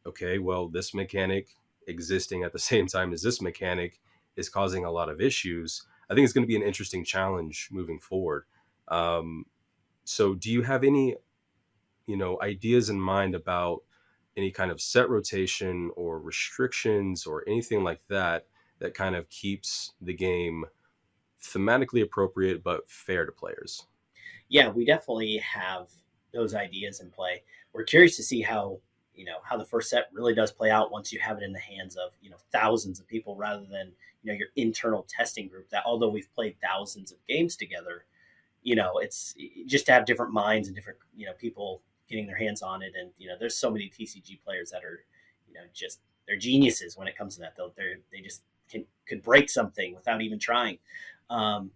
okay, well, this mechanic existing at the same time as this mechanic is causing a lot of issues. I think it's going to be an interesting challenge moving forward. Um, so do you have any, ideas in mind about any kind of set rotation or restrictions or anything like that that kind of keeps the game thematically appropriate but fair to players? Yeah, we definitely have those ideas in play. We're curious to see how the first set really does play out once you have it in the hands of thousands of people, rather than your internal testing group. That although we've played thousands of games together, it's just to have different minds and different people getting their hands on it. And there's so many TCG players that are just they're geniuses when it comes to that. They just could break something without even trying. Um,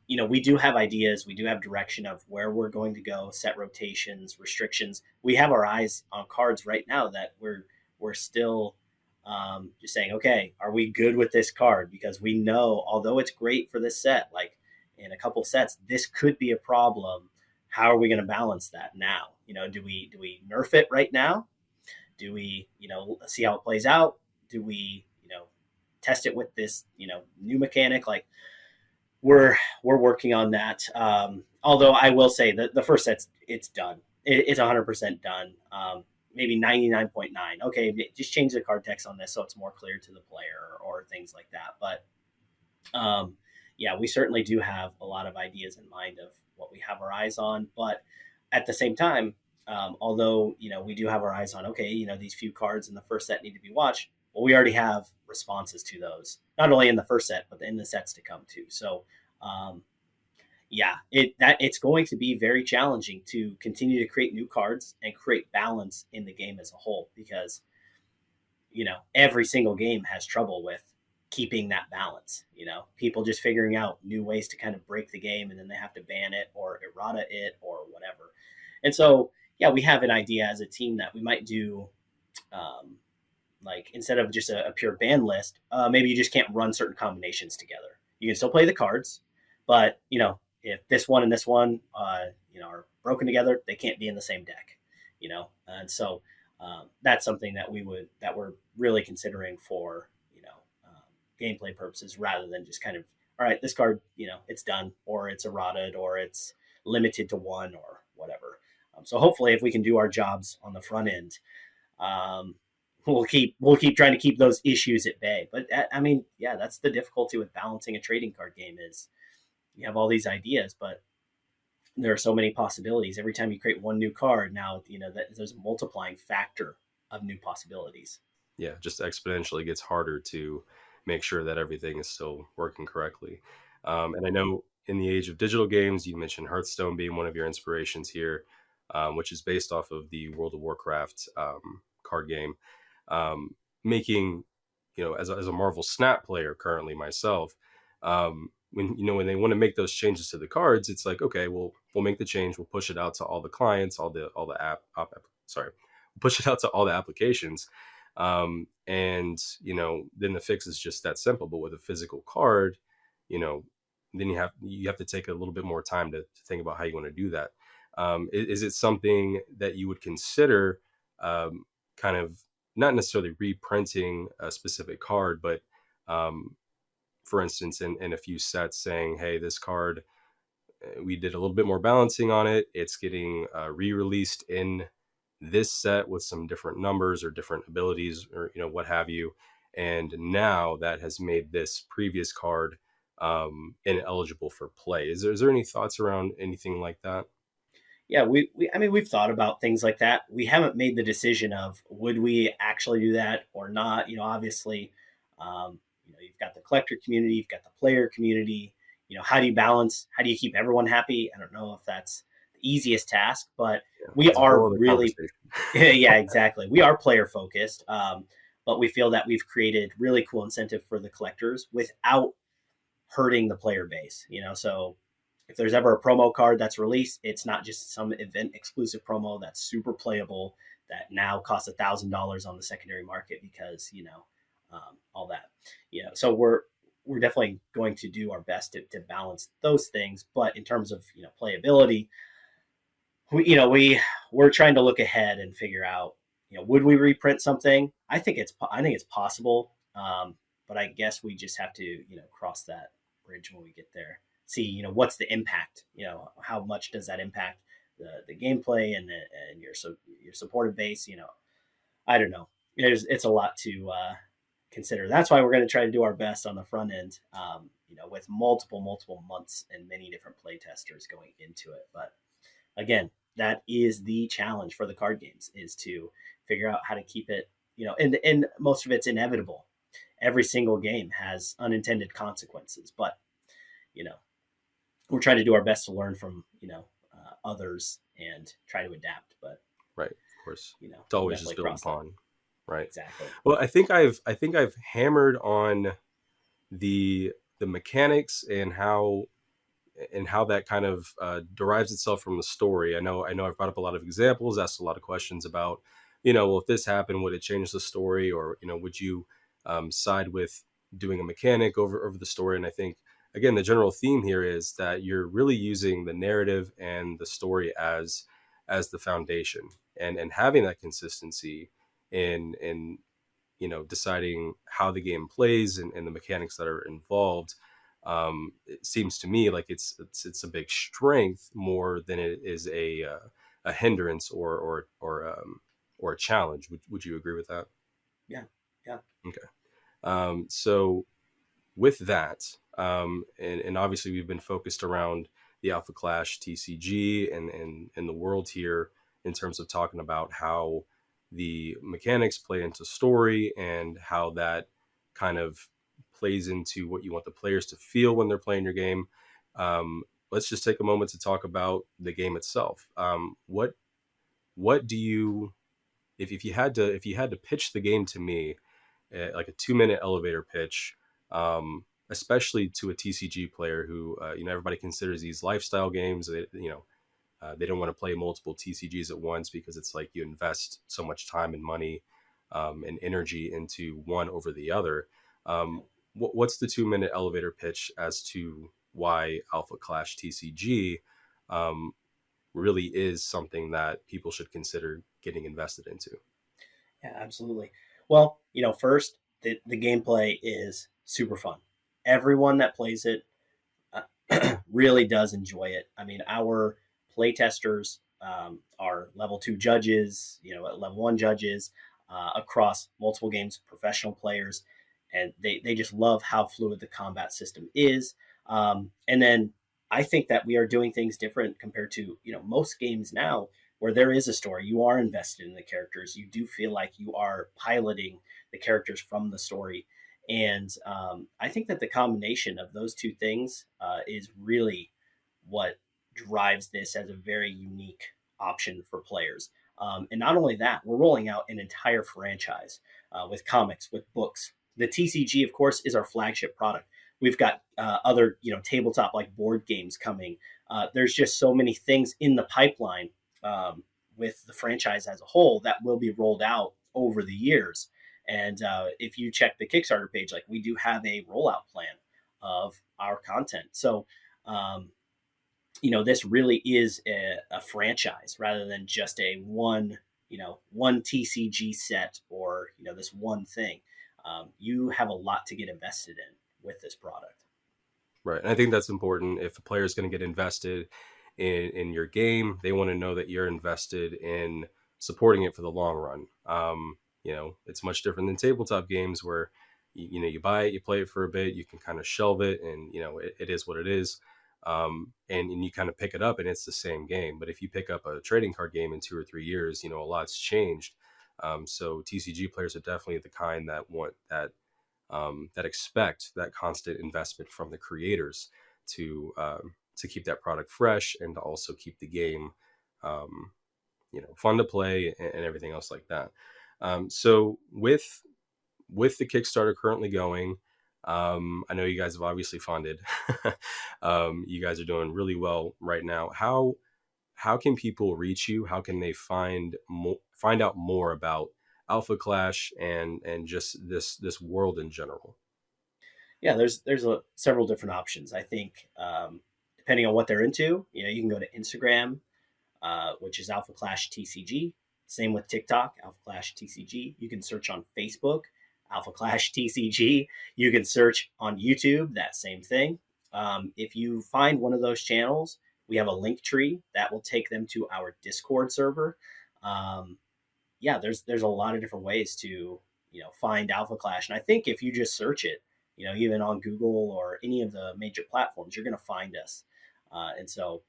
we do have ideas, we do have direction of where we're going to go, set rotations, restrictions. We have our eyes on cards right now that we're still just saying, okay, are we good with this card? Because we know, although it's great for this set, like in a couple sets, this could be a problem. How are we going to balance that now? Do we nerf it right now? Do we see how it plays out? Do we test it with this new mechanic? Like we're working on that. Although I will say that the first set's it's done. It's 100% done. Maybe 99.9. Okay, just change the card text on this so it's more clear to the player or things like that. But yeah, we certainly do have a lot of ideas in mind of what we have our eyes on. But at the same time, although we do have our eyes on, okay, these few cards in the first set need to be watched. Well, we already have responses to those, not only in the first set but in the sets to come too. So um, yeah, it's going to be very challenging to continue to create new cards and create balance in the game as a whole, because every single game has trouble with keeping that balance. People just figuring out new ways to kind of break the game, and then they have to ban it or errata it or whatever. And so, yeah, we have an idea as a team that we might do, um, like, instead of just a pure ban list, maybe you just can't run certain combinations together. You can still play the cards, but if this one and this one, are broken together, they can't be in the same deck. And so that's something that we're really considering for gameplay purposes, rather than just kind of, all right, this card, it's done, or it's errated, or it's limited to one, or whatever. So hopefully, if we can do our jobs on the front end, um, we'll keep trying to keep those issues at bay. But I mean, yeah, that's the difficulty with balancing a trading card game, is you have all these ideas, but there are so many possibilities. Every time you create one new card, now that there's a multiplying factor of new possibilities. Yeah, just exponentially gets harder to make sure that everything is still working correctly. And I know in the age of digital games, you mentioned Hearthstone being one of your inspirations here, which is based off of the World of Warcraft card game. Making, as a Marvel Snap player currently myself, when they want to make those changes to the cards, it's like, okay, we'll make the change, we'll push it out to all the clients, all the sorry, we'll push it out to all the applications, and then the fix is just that simple. But with a physical card, you know then you have to take a little bit more time to think about how you want to do that. Is it something that you would consider, kind of, not necessarily reprinting a specific card, but for instance, in a few sets, saying, hey, this card, we did a little bit more balancing on it, it's getting re-released in this set with some different numbers or different abilities, or what have you, and now that has made this previous card ineligible for play. Is there any thoughts around anything like that? Yeah, I mean, we've thought about things like that. We haven't made the decision of would we actually do that or not. Obviously, you've got the collector community, you've got the player community. How do you balance? How do you keep everyone happy? I don't know if that's the easiest task, but Yeah, we that's a are whole other really, conversation. yeah, exactly. We are player focused, but we feel that we've created really cool incentive for the collectors without hurting the player base. So if there's ever a promo card that's released, it's not just some event exclusive promo that's super playable that now costs $1,000 on the secondary market because all that. So we're definitely going to do our best to balance those things. But in terms of playability, we're trying to look ahead and figure out, would we reprint something? I think it's possible, but I guess we just have to cross that bridge when we get there. See, what's the impact? How much does that impact the gameplay and your supportive base? I don't know. It's a lot to consider. That's why we're going to try to do our best on the front end. With multiple months and many different play testers going into it. But again, that is the challenge for the card games, is to figure out how to keep it. And most of it's inevitable. Every single game has unintended consequences, but you know, we're trying to do our best to learn from others and try to adapt. But Right, of course. It's we'll always just definitely build cross that. upon. Right. Exactly. Well, I think I've hammered on the mechanics and how that kind of derives itself from the story. I know I've brought up a lot of examples, asked a lot of questions about, well, if this happened, would it change the story, or would you side with doing a mechanic over the story? And I think, again, the general theme here is that you're really using the narrative and the story as the foundation, and having that consistency in deciding how the game plays, and the mechanics that are involved. It seems to me like it's a big strength more than it is a hindrance, or a challenge. Would you agree with that? Yeah. Yeah. Okay. So with that, and obviously we've been focused around the Alpha Clash TCG and the world here, in terms of talking about how the mechanics play into story, and how that kind of plays into what you want the players to feel when they're playing your game. let's just take a moment to talk about the game itself. What do you, if you had to pitch the game to me, like a 2 minute elevator pitch, especially to a TCG player who, everybody considers these lifestyle games. They don't want to play multiple TCGs at once because it's like you invest so much time and money, and energy into one over the other. What's the 2 minute elevator pitch as to why Alpha Clash TCG, um, really is something that people should consider getting invested into? Yeah, absolutely. Well, first, the gameplay is super fun. Everyone that plays it really does enjoy it. I mean, our playtesters are level 2 judges, level 1 judges across multiple games, professional players, and they just love how fluid the combat system is. And then I think that we are doing things different compared to most games now, where there is a story. You are invested in the characters. You do feel like you are piloting the characters from the story, and I think that the combination of those two things is really what drives this as a very unique option for players. And not only that, we're rolling out an entire franchise with comics, with books. The TCG, of course, is our flagship product. We've got other, tabletop like board games coming. There's just so many things in the pipeline with the franchise as a whole that will be rolled out over the years. And if you check the Kickstarter page, like we do have a rollout plan of our content. So, this really is a franchise rather than just a one TCG set or, this one thing. You have a lot to get invested in with this product. Right. And I think that's important. If a player is going to get invested in your game, they want to know that you're invested in supporting it for the long run. It's much different than tabletop games where, you buy it, you play it for a bit, you can kind of shelve it, and, it is what it is. And you kind of pick it up and it's the same game. But if you pick up a trading card game in 2 or 3 years, a lot's changed. So TCG players are definitely the kind that want that expect that constant investment from the creators to keep that product fresh and to also keep the game, fun to play, and everything else like that. So with the Kickstarter currently going, I know you guys have obviously funded. You guys are doing really well right now. How can people reach you? How can they find out more about Alpha Clash and just this world in general? Yeah, there's several different options. I think depending on what they're into, you can go to Instagram, which is Alpha Clash TCG. Same with TikTok, Alpha Clash TCG. You can search on Facebook, Alpha Clash TCG. You can search on YouTube, that same thing. If you find one of those channels, we have a link tree that will take them to our Discord server. Um, yeah, there's a lot of different ways to find Alpha Clash, and I think if you just search it, even on Google or any of the major platforms, you're going to find us. And so,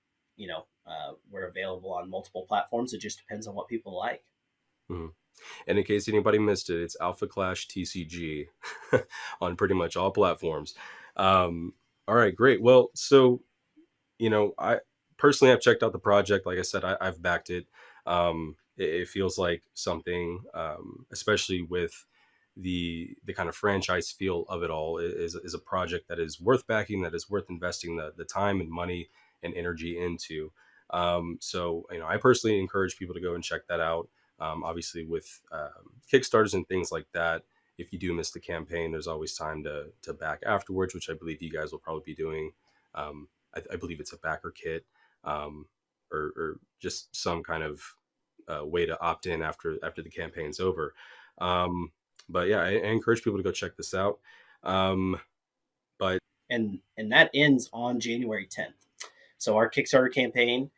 we're available on multiple platforms. It just depends on what people like. Mhm. And in case anybody missed it, it's Alpha Clash TCG on pretty much all platforms. All right, great. Well, so I personally have checked out the project. Like I said, I've backed it. It feels like something, especially with the kind of franchise feel of it all, is a project that is worth backing, that is worth investing the time and money and energy into. So I personally encourage people to go and check that out. Obviously, with Kickstarters and things like that, if you do miss the campaign, there's always time to back afterwards, which I believe you guys will probably be doing. I believe it's a backer kit, or just some kind of way to opt in after the campaign's over. Um, but yeah, I encourage people to go check this out. Um, but And that ends on January 10th. So our Kickstarter campaign,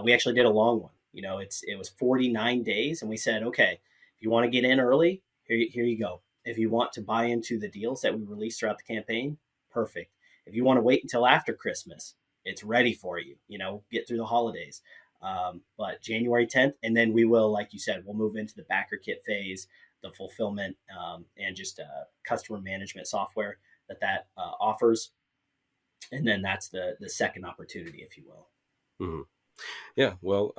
we actually did a long one. It was 49 days, and we said, okay, if you want to get in early, here you go. If you want to buy into the deals that we release throughout the campaign, perfect. If you want to wait until after Christmas, it's ready for you. Get through the holidays. But January 10th, and then we will, like you said, we'll move into the backer kit phase, the fulfillment, and just customer management software that offers. And then that's the second opportunity, if you will. Mhm. Yeah. Well,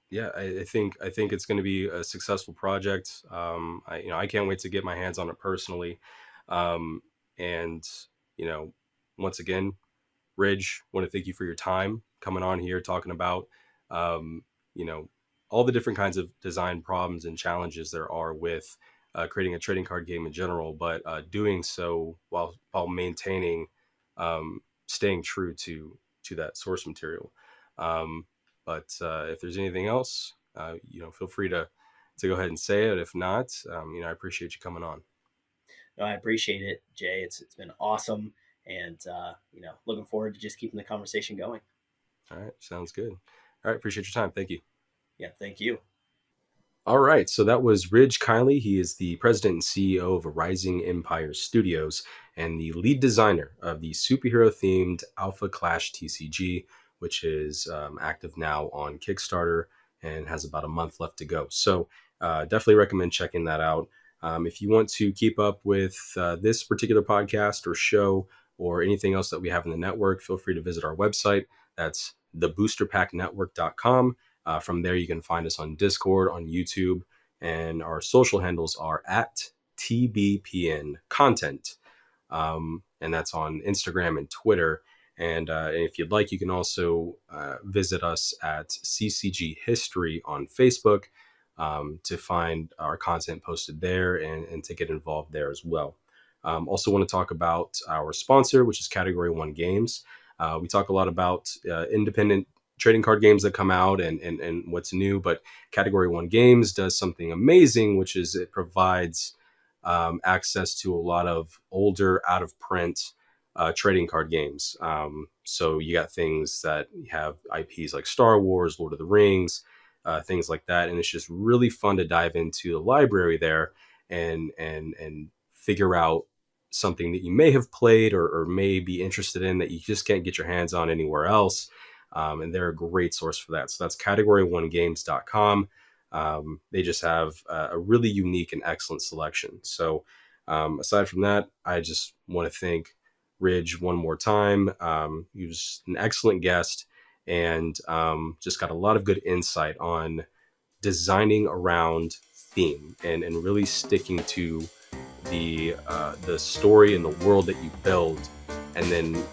yeah, I think it's going to be a successful project. I can't wait to get my hands on it personally. Um, and you know, once again, Ridge, want to thank you for your time coming on here talking about, um, you know, all the different kinds of design problems and challenges there are with creating a trading card game in general, but doing so while maintaining, staying true to that source material. Um, but if there's anything else, feel free to go ahead and say it. If not, I appreciate you coming on. No, I appreciate it, Jay. It's been awesome, and looking forward to just keeping the conversation going. All right, sounds good. All right, appreciate your time. Thank you. Yeah, thank you. All right, so that was Ridge Kiley. He is the president and CEO of Rising Empire Studios and the lead designer of the superhero themed Alpha Clash TCG, which is active now on Kickstarter and has about a month left to go. So, definitely recommend checking that out. If you want to keep up with this particular podcast or show or anything else that we have in the network, feel free to visit our website. That's theboosterpacknetwork.com. From there, you can find us on Discord, on YouTube, and our social handles are at TBPN Content. And that's on Instagram and Twitter. And if you'd like, you can also visit us at CCG History on Facebook to find our content posted there and to get involved there as well. Also, want to talk about our sponsor, which is Category 1 Games. We talk a lot about independent trading card games that come out and what's new, but Category 1 Games does something amazing, which is it provides access to a lot of older, out of print trading card games. So you got things that have IPs like Star Wars, Lord of the Rings, things like that, and it's just really fun to dive into the library there and figure out something that you may have played or may be interested in that you just can't get your hands on anywhere else. And they're a great source for that. So that's category1games.com. They just have a really unique and excellent selection. So aside from that, I just want to thank Ridge one more time. He was an excellent guest and just got a lot of good insight on designing around theme and really sticking to the story and the world that you build, and then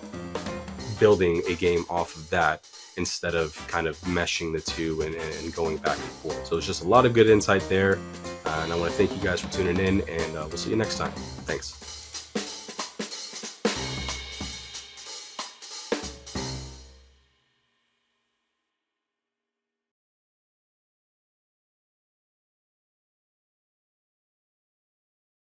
building a game off of that instead of kind of meshing the two and going back and forth. So it's just a lot of good insight there. And I want to thank you guys for tuning in, and we'll see you next time. Thanks.